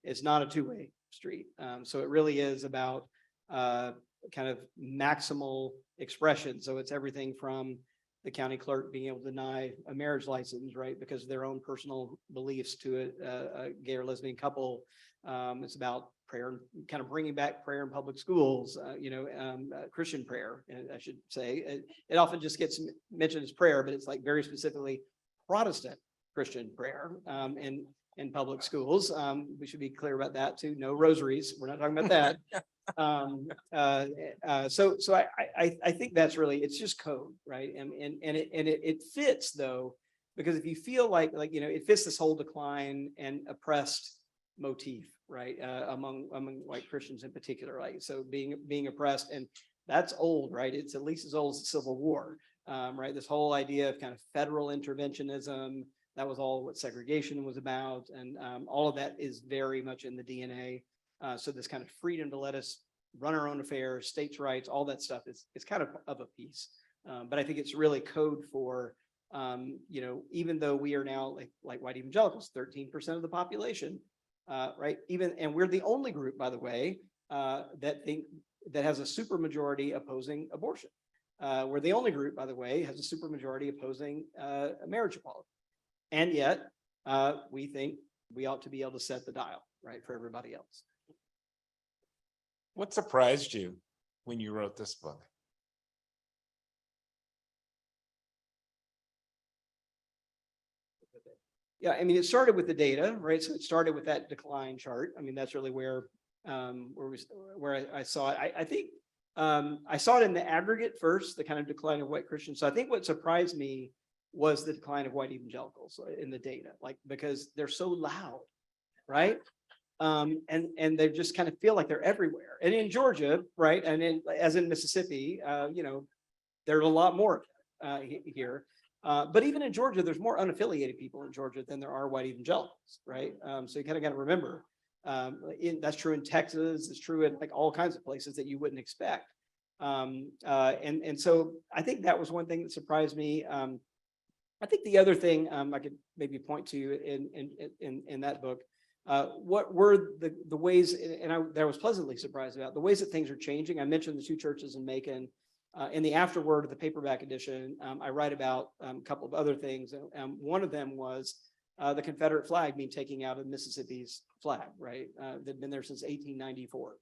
It's not a two-way street. So it really is about kind of maximal expression. So it's everything from the county clerk being able to deny a marriage license, right, because of their own personal beliefs to a gay or lesbian couple. It's about prayer, kind of bringing back prayer in public schools, Christian prayer, I should say. It often just gets mentioned as prayer, but it's like very specifically Protestant Christian prayer in public schools. We should be clear about that too. No rosaries. We're not talking about that. So I think that's really, it's just code, right? And it fits though, because if you feel like it fits this whole decline and oppressed motif, right? Among white Christians in particular, right? So being oppressed, and that's old, right? It's at least as old as the Civil War, right? This whole idea of kind of federal interventionism, that was all what segregation was about. And all of that is very much in the DNA. So this kind of freedom to let us run our own affairs, states' rights, all that stuff is kind of a piece. But I think it's really code for, even though we are now like white evangelicals, 13% of the population, right? And we're the only group, by the way, that has a supermajority opposing abortion. We're the only group, by the way, has a supermajority opposing marriage equality. And yet we think we ought to be able to set the dial, right, for everybody else. What surprised you when you wrote this book? Yeah, I mean, it started with the data, right? So it started with that decline chart. I mean, that's really where I saw it. I think I saw it in the aggregate first, the kind of decline of white Christians. So I think what surprised me was the decline of white evangelicals in the data, because they're so loud, right? And they just kind of feel like they're everywhere. And in Georgia, right, and as in Mississippi, there's a lot more here. But even in Georgia, there's more unaffiliated people in Georgia than there are white evangelicals, right? So you kind of got to remember, that's true in Texas, it's true in all kinds of places that you wouldn't expect. And so I think that was one thing that surprised me. I think the other thing I could maybe point to in that book, what were the ways, and I was pleasantly surprised about the ways that things are changing. I mentioned the two churches in Macon. In the afterword of the paperback edition, I write about a couple of other things. One of them was the Confederate flag being taken out of Mississippi's flag, right? That'd been there since 1894.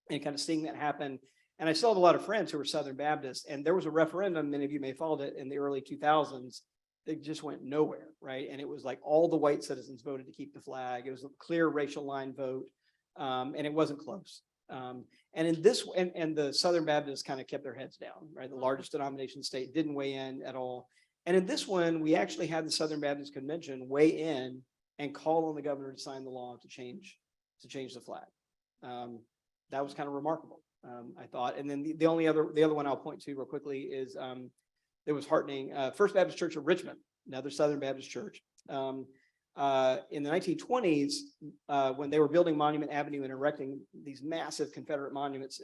And kind of seeing that happen. And I still have a lot of friends who are Southern Baptists, and there was a referendum, many of you may have followed it, in the early 2000s. They just went nowhere, right? And it was like all the white citizens voted to keep the flag. It was a clear racial line vote, and it wasn't close. And in this, and the Southern Baptists kind of kept their heads down, right? The largest denomination state didn't weigh in at all. And in this one, we actually had the Southern Baptist Convention weigh in and call on the governor to sign the law to change the flag. That was kind of remarkable, I thought. And then the other one I'll point to real quickly is it was heartening. First Baptist Church of Richmond, another Southern Baptist church. In the 1920s, when they were building Monument Avenue and erecting these massive Confederate monuments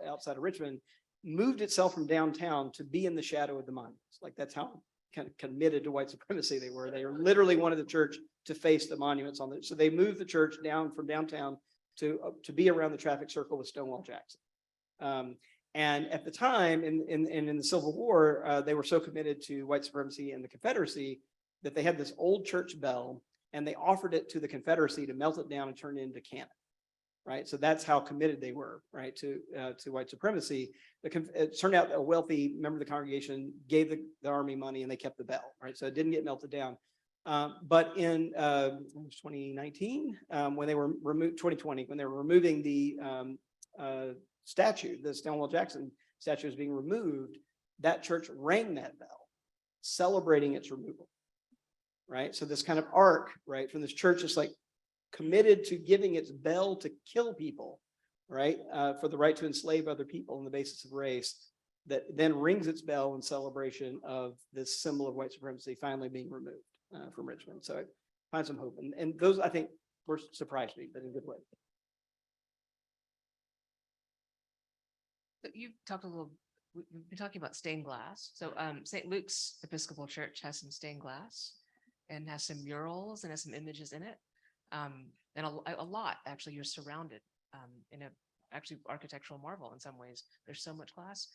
outside of Richmond, moved itself from downtown to be in the shadow of the monuments. Like that's how kind of committed to white supremacy they were. They literally wanted the church to face the monuments on it. So they moved the church down from downtown to be around the traffic circle with Stonewall Jackson. And at the time, in the Civil War, they were so committed to white supremacy and the Confederacy that they had this old church bell and they offered it to the Confederacy to melt it down and turn it into cannon. Right, so that's how committed they were, right, to white supremacy. It turned out a wealthy member of the congregation gave the army money, and they kept the bell, right? So it didn't get melted down. But in 2019, when they were removed, 2020, when they were removing the statue, the Stonewall Jackson statue was being removed, that church rang that bell, celebrating its removal. Right, so this kind of arc, right, from this church is like committed to giving its bell to kill people, right, for the right to enslave other people on the basis of race, that then rings its bell in celebration of this symbol of white supremacy finally being removed from Richmond. So I find some hope, and those I think were surprised me, but in a good way. So you've talked a little. We've been talking about stained glass. So St. Luke's Episcopal Church has some stained glass and has some murals and has some images in it. And a lot, actually, you're surrounded in a actually architectural marvel in some ways. There's so much glass.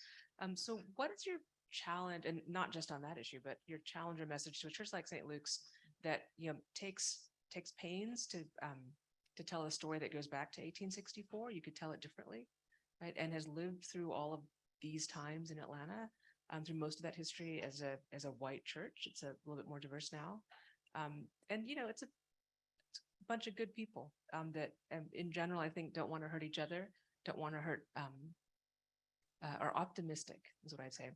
So what is your challenge, and not just on that issue, but your challenge or message to a church like St. Luke's that, you know, takes pains to tell a story that goes back to 1864? You could tell it differently, right? And has lived through all of these times in Atlanta, through most of that history as a white church. It's a little bit more diverse now. And, you know, it's a bunch of good people that in general, I think, don't want to hurt each other, don't want to hurt, are optimistic is what I'd say.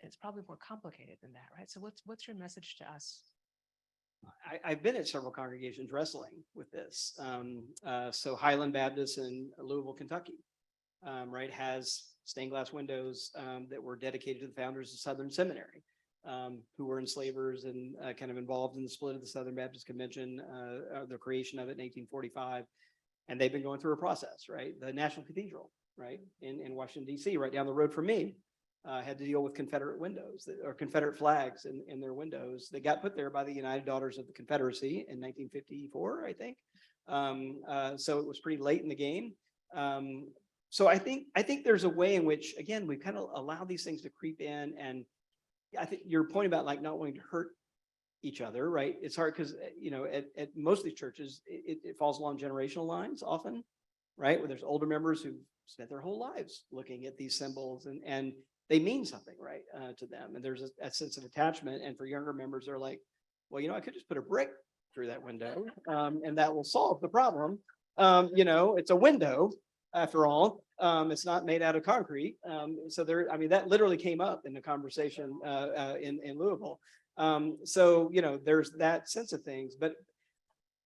It's probably more complicated than that, right? So what's your message to us? I've been at several congregations wrestling with this. So Highland Baptist in Louisville, Kentucky, right, has stained glass windows that were dedicated to the founders of Southern Seminary, who were enslavers and kind of involved in the split of the Southern Baptist Convention, the creation of it in 1845. And they've been going through a process, right? The National Cathedral, right, in Washington, D.C., right down the road from me, had to deal with Confederate windows or Confederate flags in their windows. They got put there by the United Daughters of the Confederacy in 1954, I think. So it was pretty late in the game. So I think there's a way in which, again, we kind of allow these things to creep in. And I think your point about like not wanting to hurt each other, right? It's hard because, you know, at most of these churches, it falls along generational lines often, right? Where there's older members who spent their whole lives looking at these symbols and they mean something, right, to them. And there's a sense of attachment. And for younger members, they're like, well, you know, I could just put a brick through that window and that will solve the problem. You know, it's a window after all. It's not made out of concrete. So there, I mean, that literally came up in the conversation in Louisville. So, you know, there's that sense of things. But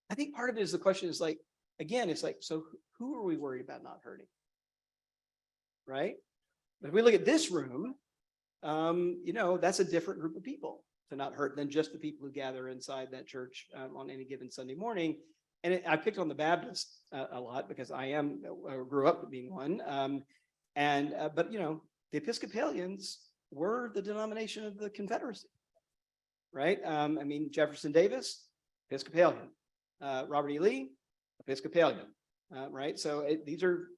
I think part of it is the question is like, again, it's like, so who are we worried about not hurting? Right? But if we look at this room, you know, that's a different group of people to not hurt than just the people who gather inside that church on any given Sunday morning. And I picked on the Baptists a lot because I grew up being one. But, you know, the Episcopalians were the denomination of the Confederacy, right? I mean, Jefferson Davis, Episcopalian. Robert E. Lee, Episcopalian, right? So these are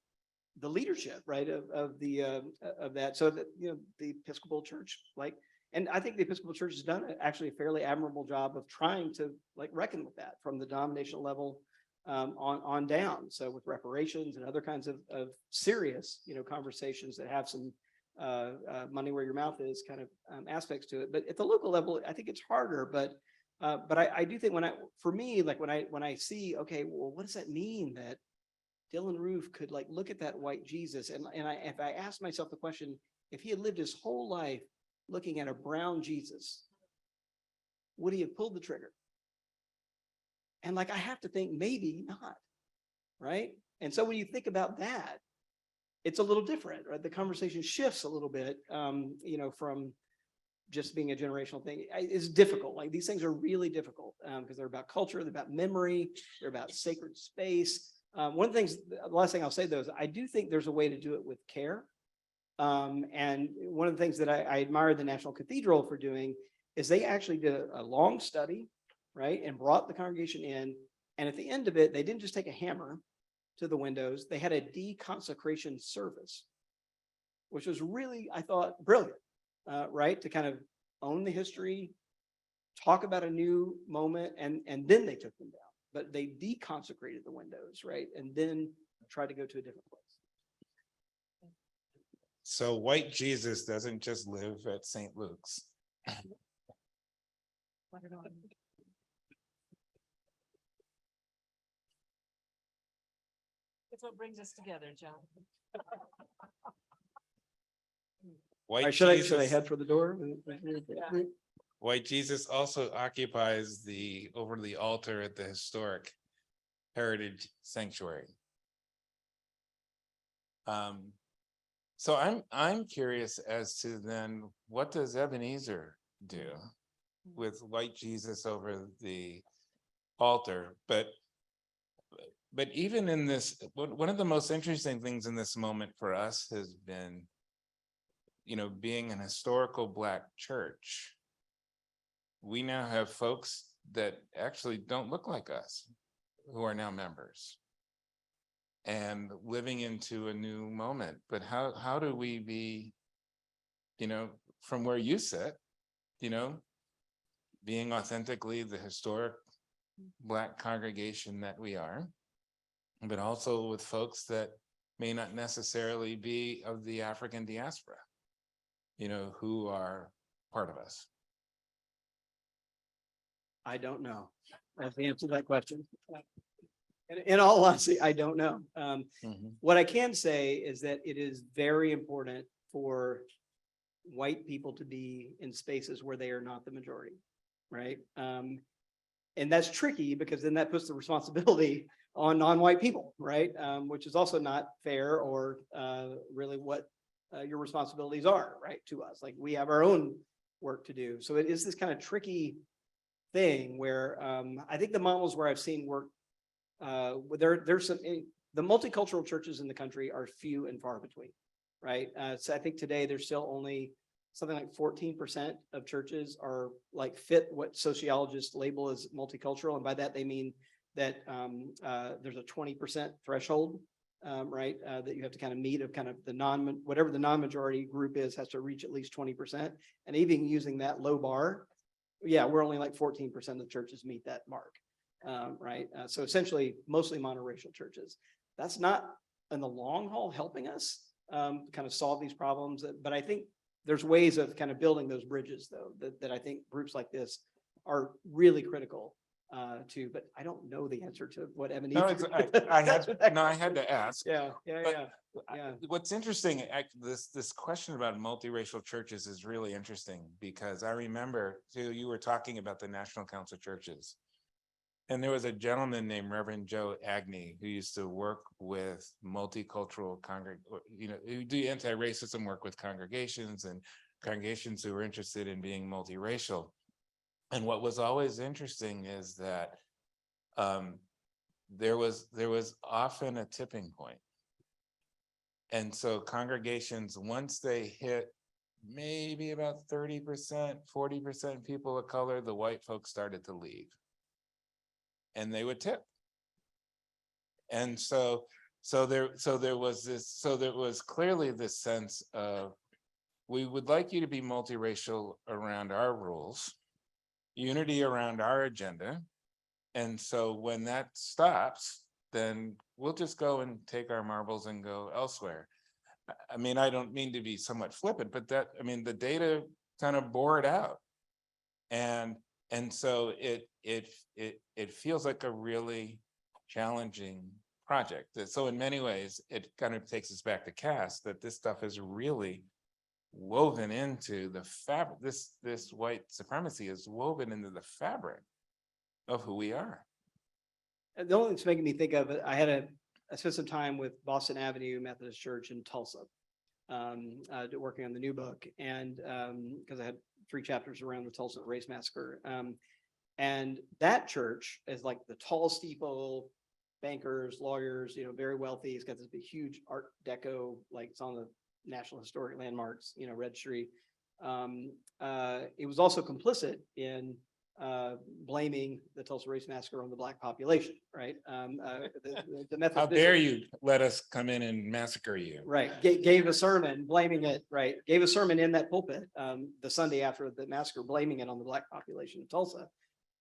the leadership, right, of that. So that, you know, the Episcopal Church, like, and I think the Episcopal Church has done actually a fairly admirable job of trying to like reckon with that from the denominational level on down. So with reparations and other kinds of serious, you know, conversations that have some money where your mouth is kind of aspects to it. But at the local level, I think it's harder. But I do think for me, like when I see, okay, well, what does that mean that Dylan Roof could like look at that white Jesus if I ask myself the question, if he had lived his whole life looking at a brown Jesus, would he have pulled the trigger? And like I have to think maybe not, right? And so when you think about that, it's a little different, right? The conversation shifts a little bit, you know, from just being a generational thing. It's difficult. Like these things are really difficult because they're about culture, they're about memory, they're about sacred space. One of the things, the last thing I'll say though, is I do think there's a way to do it with care. And one of the things that I admire the National Cathedral for doing is they actually did a long study, right? And brought the congregation in. And at the end of it, they didn't just take a hammer to the windows, they had a deconsecration service, which was really, I thought, brilliant, right? To kind of own the history, talk about a new moment, and then they took them down. But they deconsecrated the windows, right? And then tried to go to a different place. So white Jesus doesn't just live at St. Luke's. That's what brings us together, John. All White right, should I Jesus, head for the door? white Jesus also occupies over the altar at the historic Heritage Sanctuary. So I'm curious as to then what does Ebenezer do with white Jesus over the altar? But even in this, one of the most interesting things in this moment for us has been, being an historical Black church. We now have folks that actually don't look like us who are now members and living into a new moment. But how do we be, from where you sit, being authentically the historic Black congregation that we are, but also with folks that may not necessarily be of the African diaspora, who are part of us? I don't know. That's the answer to that question. In all honesty, I don't know. What I can say is that it is very important for white people to be in spaces where they are not the majority, right? And that's tricky because then that puts the responsibility on non-white people, right? Which is also not fair or really what your responsibilities are, right, to us. Like we have our own work to do. So it is this kind of tricky thing where I think the models where I've seen work, there's some, the multicultural churches in the country are few and far between, right? So I think today there's still only something like 14% of churches are like fit what sociologists label as multicultural. And by that, they mean that there's a 20% threshold, right? That you have to kind of meet of kind of the whatever the non-majority group is, has to reach at least 20%. And even using that low bar, yeah, we're only like 14% of the churches meet that mark, right? So essentially, mostly monoracial churches. That's not in the long haul helping us kind of solve these problems. But I think there's ways of kind of building those bridges, though, that I think groups like this are really critical to. But I don't know the answer to what Ebenezer. I had to ask. Yeah. What's interesting, this question about multiracial churches is really interesting because I remember too, you were talking about the National Council of Churches, and there was a gentleman named Reverend Joe Agnew who used to work with multicultural who do anti-racism work with congregations and congregations who were interested in being multiracial. And what was always interesting is that there was often a tipping point. And so congregations, once they hit maybe about 30%, 40% people of color, the white folks started to leave. And they would tip. And so there was clearly this sense of, we would like you to be multiracial around our rules, unity around our agenda. And so when that stops, then we'll just go and take our marbles and go elsewhere. I mean, I don't mean to be somewhat flippant, but the data kind of bore it out. And so it feels like a really challenging project. So in many ways, it kind of takes us back to Cass, that this stuff is really woven into the fabric. This white supremacy is woven into the fabric of who we are. And the only thing that's making me think of it, I spent some time with Boston Avenue Methodist Church in Tulsa, working on the new book, and because I had 3 chapters around the Tulsa race massacre, and that church is like the tall steeple, bankers, lawyers, very wealthy. It's got this big, huge Art Deco, like it's on the National Historic Landmarks, registry. It was also complicit in blaming the Tulsa Race Massacre on the Black population, right? The Methodist How dare bishop- you let us come in and massacre you? Right, gave a sermon blaming it, right, gave a sermon in that pulpit the Sunday after the massacre, blaming it on the Black population of Tulsa.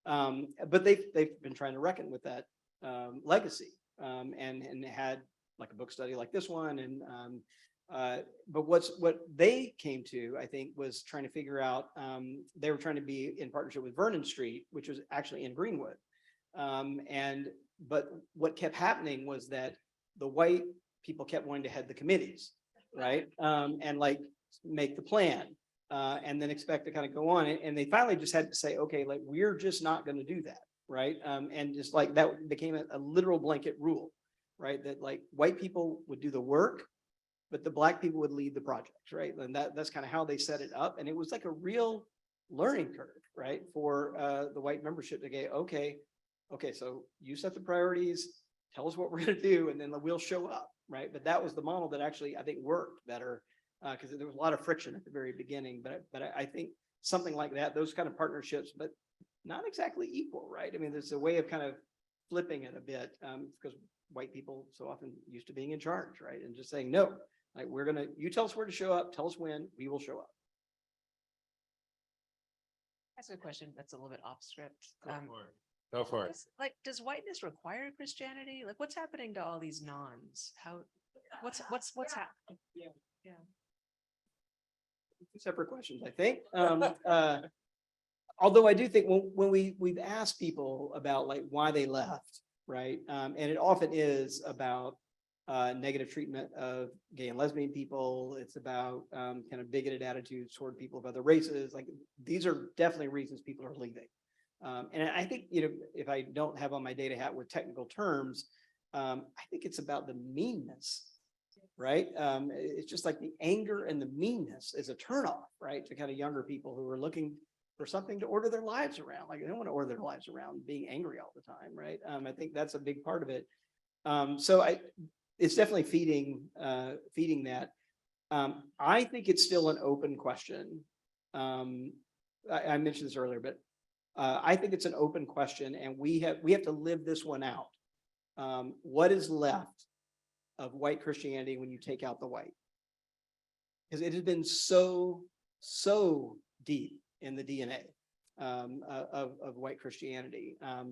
But they've been trying to reckon with that legacy and had like a book study like this one. And but what they came to, I think, was trying to figure out, they were trying to be in partnership with Vernon Street, which was actually in Greenwood. But what kept happening was that the white people kept wanting to head the committees, right? And like make the plan. And then expect to kind of go on. And they finally just had to say, okay, like, we're just not going to do that. Right. And just like that became a literal blanket rule, right? That like white people would do the work, but the Black people would lead the projects. Right. And that's kind of how they set it up. And it was like a real learning curve, right? For the white membership to go, okay, so you set the priorities, tell us what we're going to do, and then we'll show up. Right. But that was the model that actually, I think, worked better. Because there was a lot of friction at the very beginning, but I think something like that, those kind of partnerships, but not exactly equal, right? I mean, there's a way of kind of flipping it a bit because white people so often used to being in charge, right? And just saying, no, like you tell us where to show up, tell us when, we will show up. That's a question that's a little bit off script. Go for it. Does whiteness require Christianity? Like, what's happening to all these nons? What's happening? Yeah. Two separate questions, I think. Although I do think when we've asked people about like why they left, right? And it often is about negative treatment of gay and lesbian people. It's about kind of bigoted attitudes toward people of other races. Like these are definitely reasons people are leaving. And I think, if I don't have on my data hat with technical terms, I think it's about the meanness. Right. It's just like the anger and the meanness is a turnoff, right? To kind of younger people who are looking for something to order their lives around. Like they don't want to order their lives around being angry all the time. Right. I think that's a big part of it. It's definitely feeding that. I think it's still an open question. I mentioned this earlier, but I think it's an open question and we have to live this one out. What is left of white Christianity when you take out the white? Because it has been so deep in the DNA of white Christianity. I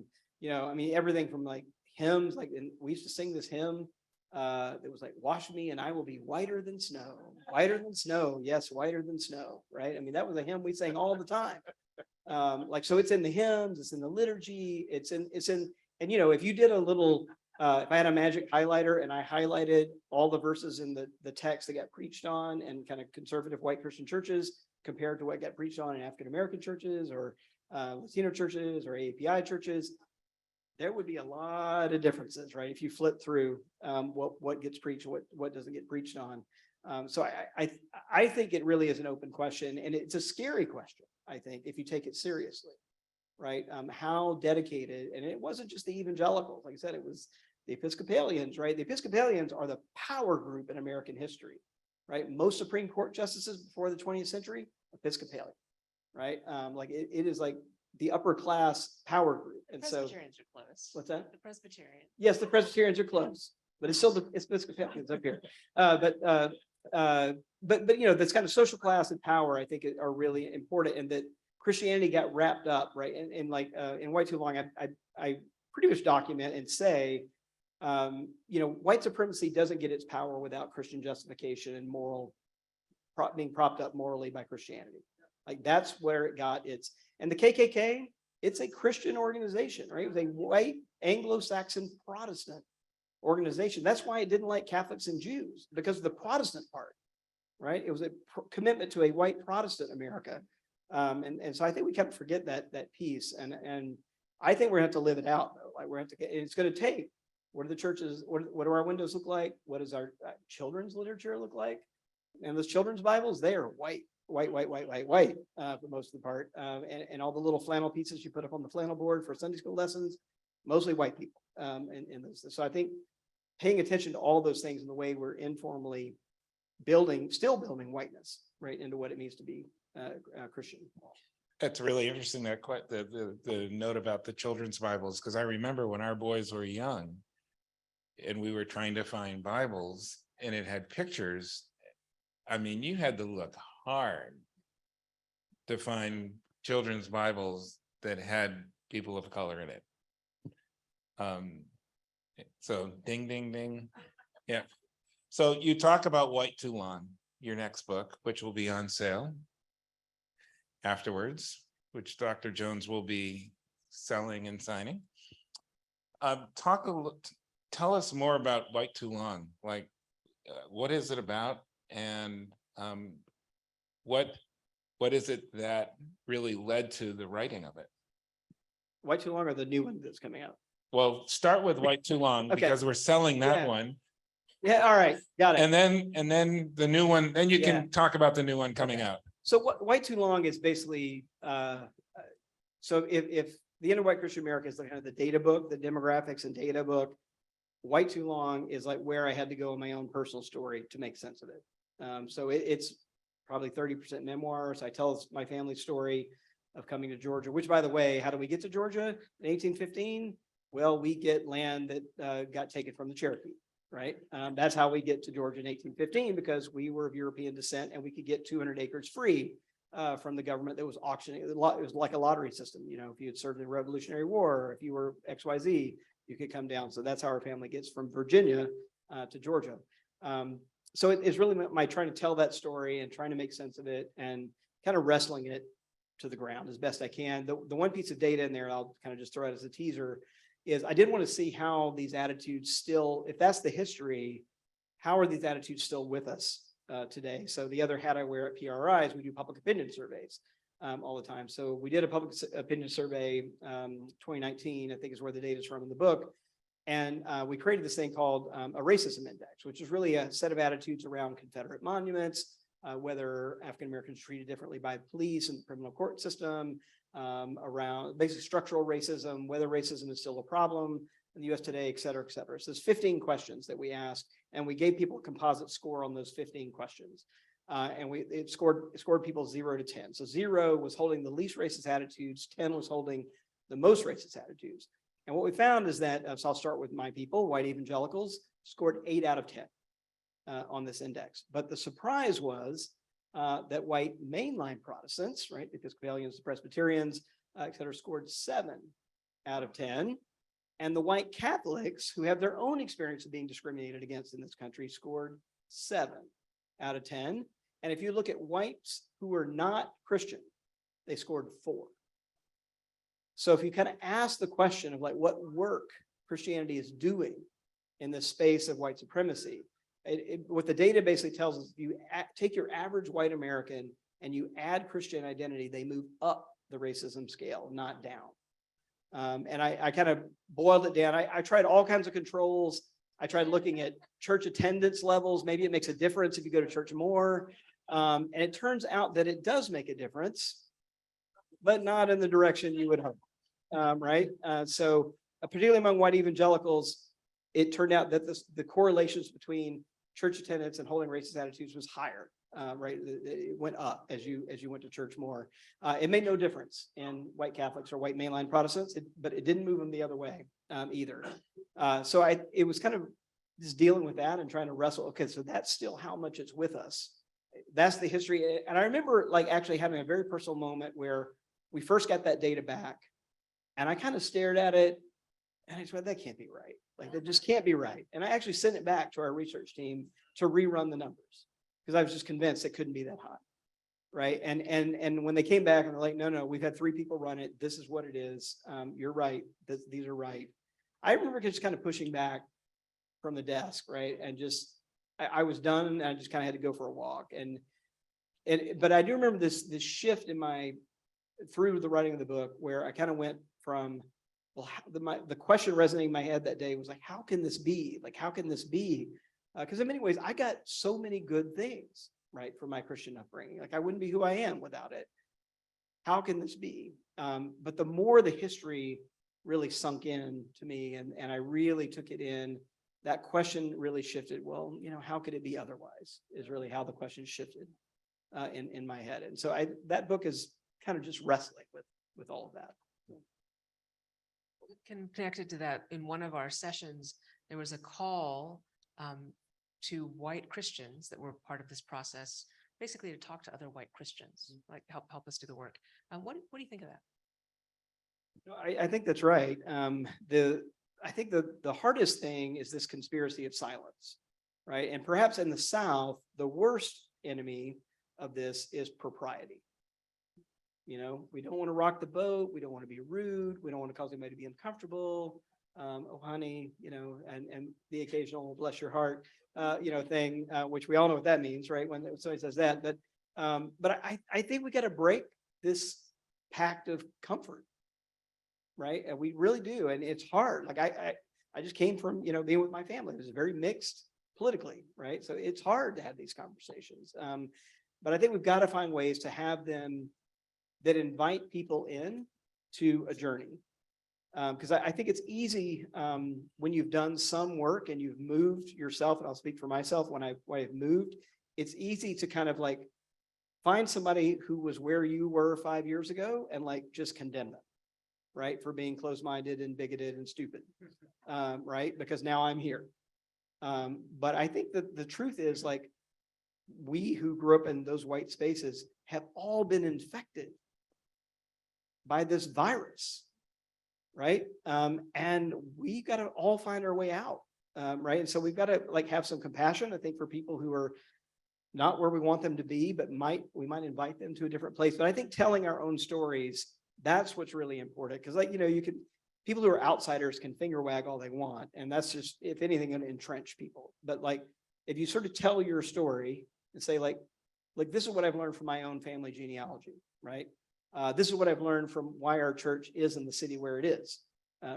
mean, everything from like hymns, like we used to sing this hymn that was like, wash me and I will be whiter than snow, yes, whiter than snow, right? I mean, that was a hymn we sang all the time. So it's in the hymns, it's in the liturgy, it's in, and if you did a little, if I had a magic highlighter and I highlighted all the verses in the text that got preached on and kind of conservative white Christian churches compared to what got preached on in African-American churches or Latino churches or API churches, there would be a lot of differences, right? If you flip through what gets preached, what doesn't get preached on. So I think it really is an open question, and it's a scary question, I think, if you take it seriously, right? How dedicated, and it wasn't just the evangelicals, like I said, it was the Episcopalians, right? The Episcopalians are the power group in American history, right? Most Supreme Court justices before the 20th century, Episcopalian, right? It is like the upper class power group. And so Presbyterians are close. What's that? The Presbyterians. Yes, the Presbyterians are close, but it's still the Episcopalians up here. But this kind of social class and power, I think, are really important, and that Christianity got wrapped up, right? And like in White Too Long, I pretty much document and say, white supremacy doesn't get its power without Christian justification and being propped up morally by Christianity. Like that's where it got its, and the KKK, it's a Christian organization, right? It was a white Anglo-Saxon Protestant organization. That's why it didn't like Catholics and Jews, because of the Protestant part, right? It was a commitment to a white Protestant America. And so I think we kind of forget that piece. And I think we're gonna have to live it out though. Like it's gonna take, what are the churches, what do our windows look like? What does our children's literature look like? And those children's Bibles, they are white for most of the part. And all the little flannel pieces you put up on the flannel board for Sunday school lessons, mostly white people. In those. So I think paying attention to all those things in the way we're informally still building whiteness, right, into what it means to be Christian. It's really interesting that quite the note about the children's Bibles, because I remember when our boys were young and we were trying to find Bibles and it had pictures. I mean, you had to look hard to find children's Bibles that had people of color in it. So ding, ding, ding. Yeah. So you talk about White Toulon, your next book, which will be on sale afterwards, which Dr. Jones will be selling and signing. Tell us more about White Toulon. Like, what is it about, and what is it that really led to the writing of it? White Too Long or the new one that's coming out? Well, start with White Toulon Okay. because we're selling that Yeah. one, Yeah, all right, got it. and then the new one. Then you Yeah. can talk about the new one coming Okay. out. So what White Too Long is basically, so if the End of White Christian America is the kind of the data book, the demographics and data book, White Too Long is like where I had to go in my own personal story to make sense of it. So it's probably 30% memoirs. I tell my family story of coming to Georgia, which, by the way, how do we get to Georgia in 1815? Well, we get land that got taken from the Cherokee, right? That's how we get to Georgia in 1815, because we were of European descent and we could get 200 acres free from the government that was auctioning. It was like a lottery system. You know, if you had served in the Revolutionary War, or if you were XYZ, you could come down. So that's how our family gets from Virginia to Georgia. So it's really my trying to tell that story and trying to make sense of it and kind of wrestling it to the ground as best I can. The one piece of data in there, I'll kind of just throw it as a teaser, is I did want to see how these attitudes still, if that's the history, how are these attitudes still with us today? So the other hat I wear at PRI is we do public opinion surveys all the time. So we did a public opinion survey 2019, I think is where the data is from in the book. And we created this thing called a racism index, which is really a set of attitudes around Confederate monuments, whether African-Americans treated differently by police and the criminal court system, around basic structural racism, whether racism is still a problem in the US today, et cetera, et cetera. So there's 15 questions that we asked, and we gave people a composite score on those 15 questions. And it scored people 0 to 10. So 0 was holding the least racist attitudes, 10 was holding the most racist attitudes. And what we found is that, so I'll start with my people, white evangelicals, scored 8 out of 10 on this index. But the surprise was that white mainline Protestants, right, Episcopalians, Presbyterians, et cetera, scored 7 out of 10. And the white Catholics, who have their own experience of being discriminated against in this country, scored 7 out of 10. And if you look at whites who are not Christian, they scored 4. So if you kind of ask the question of like what work Christianity is doing in the space of white supremacy, what the data basically tells us, if you take your average white American and you add Christian identity, they move up the racism scale, not down. And I kind of boiled it down. I tried all kinds of controls. I tried looking at church attendance levels. Maybe it makes a difference if you go to church more. And it turns out that it does make a difference, but not in the direction you would hope. Right? So particularly among white evangelicals, it turned out that the correlations between church attendance and holding racist attitudes was higher. Right? It went up as you went to church more. It made no difference in white Catholics or white mainline Protestants, but it didn't move them the other way either. So it was kind of just dealing with that and trying to wrestle. Okay, so that's still how much it's with us. That's the history. And I remember like actually having a very personal moment where we first got that data back. And I kind of stared at it and I said, that can't be right. Like that just can't be right. And I actually sent it back to our research team to rerun the numbers because I was just convinced it couldn't be that high. Right. And when they came back and they're like, no, we've had 3 people run it. This is what it is. You're right. These are right. I remember just kind of pushing back from the desk. Right. And just, I was done and I just kind of had to go for a walk. But I do remember this shift in through the writing of the book where I kind of went from, well, the question resonating in my head that day was like, how can this be? Like, how can this be? Because in many ways, I got so many good things, right, from my Christian upbringing. Like, I wouldn't be who I am without it. How can this be? But the more the history really sunk in to me and I really took it in, that question really shifted. Well, how could it be otherwise is really how the question shifted in my head. And so that book is kind of just wrestling with all of that. Connected to that, in one of our sessions, there was a call to white Christians that were part of this process, basically to talk to other white Christians, like help us do the work. What do you think of that? No, I think that's right. I think the hardest thing is this conspiracy of silence, right? And perhaps in the South, the worst enemy of this is propriety. You know, we don't want to rock the boat. We don't want to be rude. We don't want to cause anybody to be uncomfortable. Oh, honey, you know, and the occasional bless your heart, you know, thing, which we all know what that means, right? When somebody says that, but I think we got to break this pact of comfort, right? And we really do, and it's hard. Like I just came from, you know, being with my family. It was very mixed politically, right? So it's hard to have these conversations. But I think we've got to find ways to have them that invite people in to a journey. Because I think it's easy when you've done some work and you've moved yourself, and I'll speak for myself, when I've moved, it's easy to kind of like find somebody who was where you were 5 years ago and like just condemn them, right? For being closed-minded and bigoted and stupid, right? Because now I'm here. But I think that the truth is, like, we who grew up in those white spaces have all been infected by this virus, right? And we got to all find our way out, right? And so we've got to like have some compassion, I think, for people who are not where we want them to be, but we might invite them to a different place. But I think telling our own stories, that's what's really important. Because, like, you know, people who are outsiders can finger wag all they want, and that's just, if anything, going to entrench people. But like, if you sort of tell your story and say, like this is what I've learned from my own family genealogy, right? This is what I've learned from why our church is in the city where it is,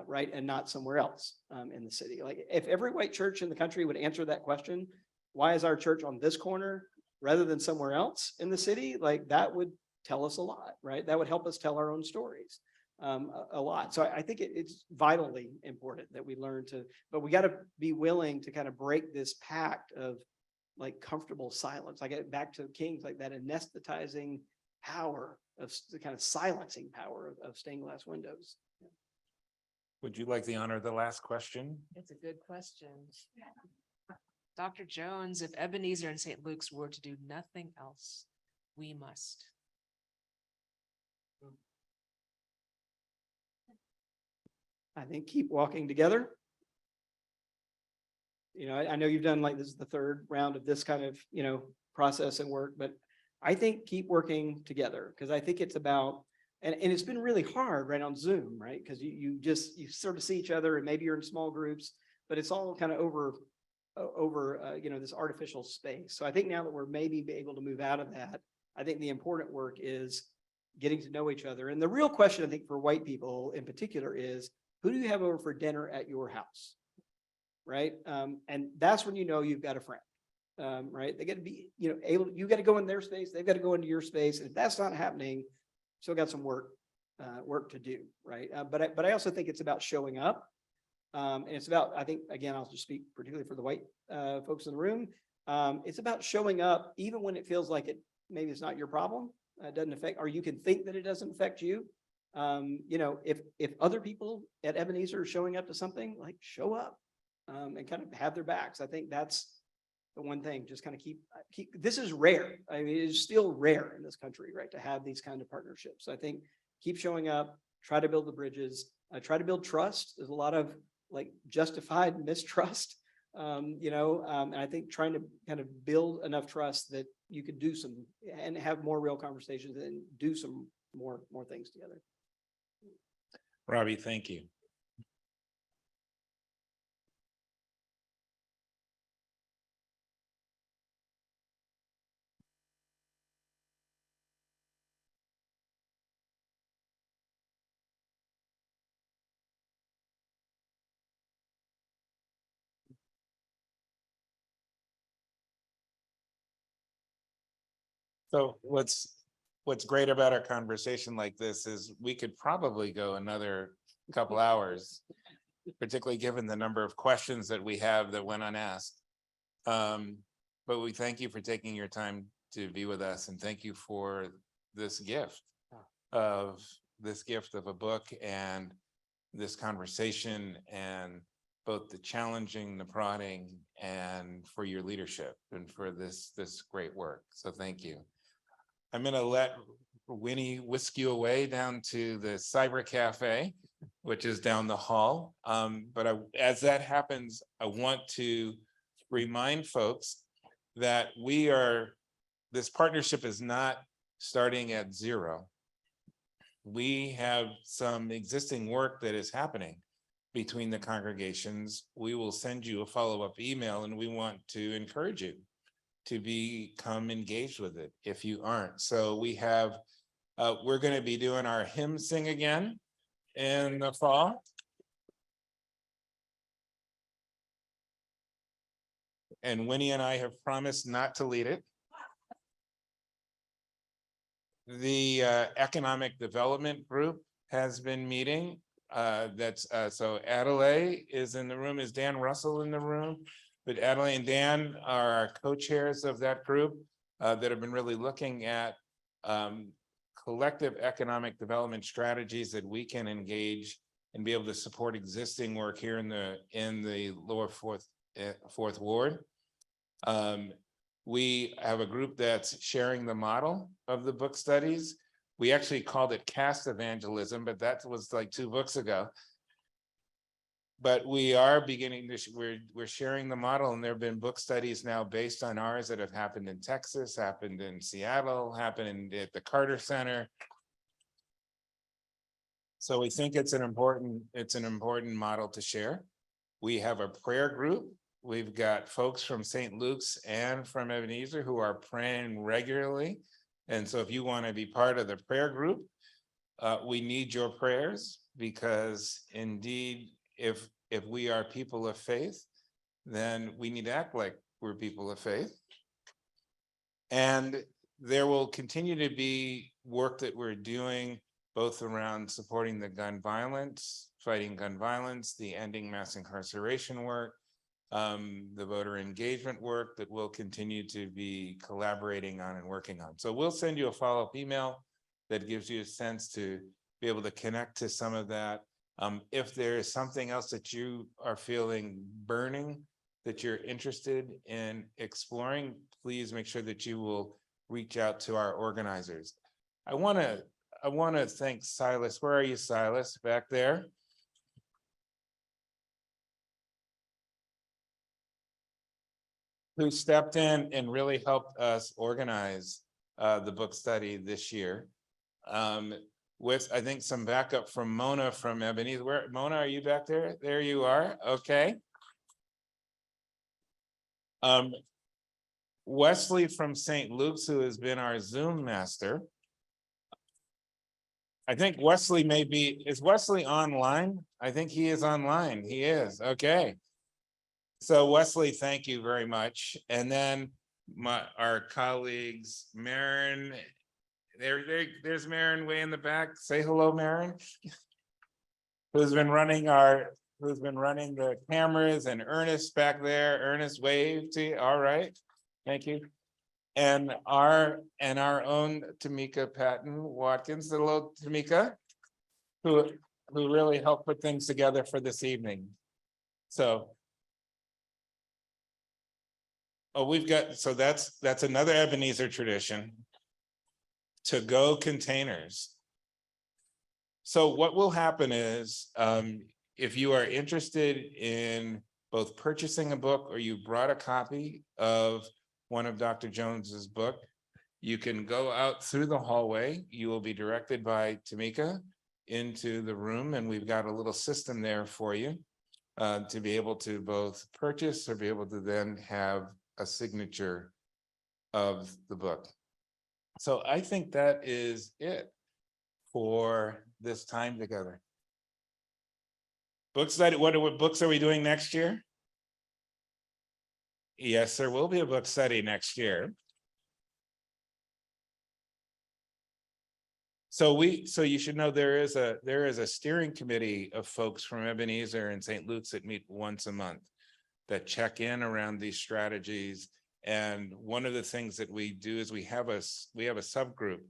right? And not somewhere else in the city. Like, if every white church in the country would answer that question, why is our church on this corner rather than somewhere else in the city? Like, that would tell us a lot, right? That would help us tell our own stories a lot. So I think it's vitally important that we learn to, but we got to be willing to kind of break this pact of like comfortable silence. I get back to Kings, like that anesthetizing power of the kind of silencing power of stained glass windows. Would you like the honor of the last question? It's a good question. Dr. Jones, if Ebenezer and St. Luke's were to do nothing else, we must. I think keep walking together. You know, I know you've done, like, this is the third round of this kind of, you know, process and work, but I think keep working together, because I think it's about, and it's been really hard right on Zoom, right? Because you sort of see each other and maybe you're in small groups, but it's all kind of over you know, this artificial space. So I think now that we're maybe able to move out of that, I think the important work is getting to know each other. And the real question, I think, for white people in particular is, who do you have over for dinner at your house? Right? And that's when you know you've got a friend. Right? They got to be, you know, able, you got to go in their space, they've got to go into your space. And if that's not happening, still got some work to do, right? But I also think it's about showing up. And it's about, I think, again, I'll just speak particularly for the white folks in the room. It's about showing up even when it feels like maybe it's not your problem. It doesn't affect, or you can think that it doesn't affect you. You know, if other people at Ebenezer are showing up to something, like, show up and kind of have their backs. I think that's the one thing, just kind of keep, this is rare. I mean, it's still rare in this country, right? To have these kind of partnerships. So I think keep showing up, try to build the bridges, try to build trust. There's a lot of like justified mistrust, you know, and I think trying to kind of build enough trust that you could do some and have more real conversations and do some more things together. Robbie, thank you. So what's great about our conversation like this is we could probably go another couple hours, particularly given the number of questions that we have that went unasked. But we thank you for taking your time to be with us, and thank you for this gift. of this gift of a book and this conversation, and both the challenging, the prodding, and for your leadership and for this great work. So thank you. I'm going to let Winnie whisk you away down to the Cyber Cafe, which is down the hall. As that happens, I want to remind folks that this partnership is not starting at zero. We have some existing work that is happening between the congregations. We will send you a follow-up email, and we want to encourage you to become engaged with it if you aren't. So we have, we're going to be doing our hymn sing again in the fall. And Winnie and I have promised not to lead it. The economic development group has been meeting. So Adelaide is in the room. Is Dan Russell in the room? But Adelaide and Dan are our co-chairs of that group that have been really looking at collective economic development strategies that we can engage and be able to support existing work here in the lower fourth ward. We have a group that's sharing the model of the book studies. We actually called it cast evangelism, but that was like 2 books ago. But we are beginning to, we're sharing the model, and there have been book studies now based on ours that have happened in Texas, happened in Seattle, happened at the Carter Center. So we think it's an important model to share. We have a prayer group. We've got folks from St. Luke's and from Ebenezer who are praying regularly. And so if you want to be part of the prayer group, we need your prayers, because indeed, if we are people of faith, then we need to act like we're people of faith. And there will continue to be work that we're doing both around supporting the gun violence, fighting gun violence, the ending mass incarceration work, the voter engagement work that we'll continue to be collaborating on and working on. So we'll send you a follow-up email that gives you a sense to be able to connect to some of that. If there is something else that you are feeling burning, that you're interested in exploring, please make sure that you will reach out to our organizers. I want to thank Silas. Where are you, Silas? Back there. Who stepped in and really helped us organize the book study this year. With, I think, some backup from Mona from Ebenezer. Where, Mona, are you back there? There you are. Okay. Wesley from St. Luke's, who has been our Zoom master. I think Wesley is Wesley online? I think he is online. He is. Okay. So Wesley, thank you very much. And then our colleagues, Marin, there's Marin way in the back. Say hello, Marin. Who's been running the cameras, and Ernest back there. Ernest, wave to you. All right. Thank you. And our own Tamika Patton Watkins, the little Tamika, who really helped put things together for this evening. So that's another Ebenezer tradition, to-go containers. So what will happen is, if you are interested in both purchasing a book, or you brought a copy of one of Dr. Jones's book, you can go out through the hallway. You will be directed by Tamika into the room, and we've got a little system there for you to be able to both purchase or be able to then have a signature of the book. So I think that is it for this time together. Book study, what books are we doing next year? Yes, there will be a book study next year. So you should know there is a steering committee of folks from Ebenezer and St. Luke's that meet once a month, that check in around these strategies. And one of the things that we do is we have a subgroup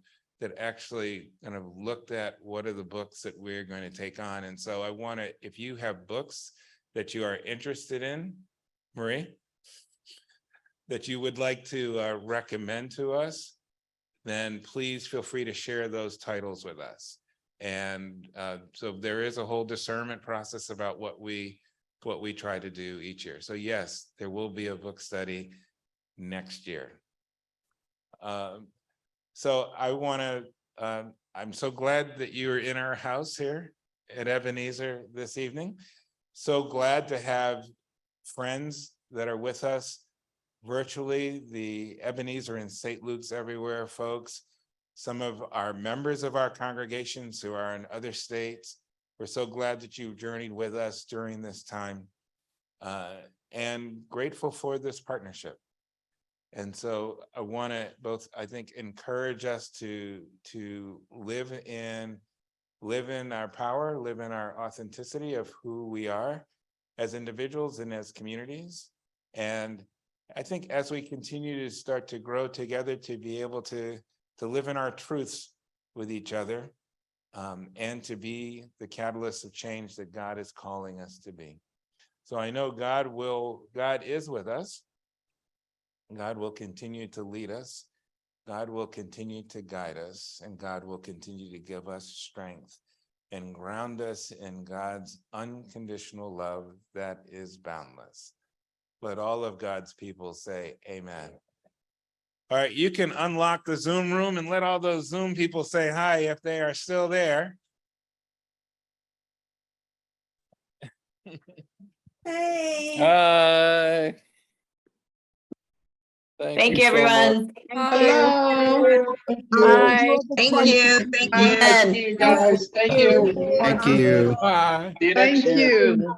that actually kind of looked at what are the books that we're going to take on. And so I want to, if you have books that you are interested in, Marie, that you would like to recommend to us, then please feel free to share those titles with us. And so there is a whole discernment process about what we try to do each year. So yes, there will be a book study next year. So I want to, I'm so glad that you are in our house here at Ebenezer this evening. So glad to have friends that are with us virtually, the Ebenezer and St. Luke's everywhere folks, some of our members of our congregations who are in other states. We're so glad that you journeyed with us during this time, and grateful for this partnership. And so I want to both, I think, encourage us to live in our power, live in our authenticity of who we are as individuals and as communities. And I think as we continue to start to grow together, to be able to live in our truths with each other, and to be the catalyst of change that God is calling us to be. So I know God is with us. God will continue to lead us. God will continue to guide us, and God will continue to give us strength and ground us in God's unconditional love that is boundless. Let all of God's people say amen. All right, you can unlock the Zoom room and let all those Zoom people say hi if they are still there. Hey. Hi. Thank you, everyone. Hello. Bye. Thank you. Thank you. Thank you, guys. Thank you. Thank you. Bye. See you next Thank year. you.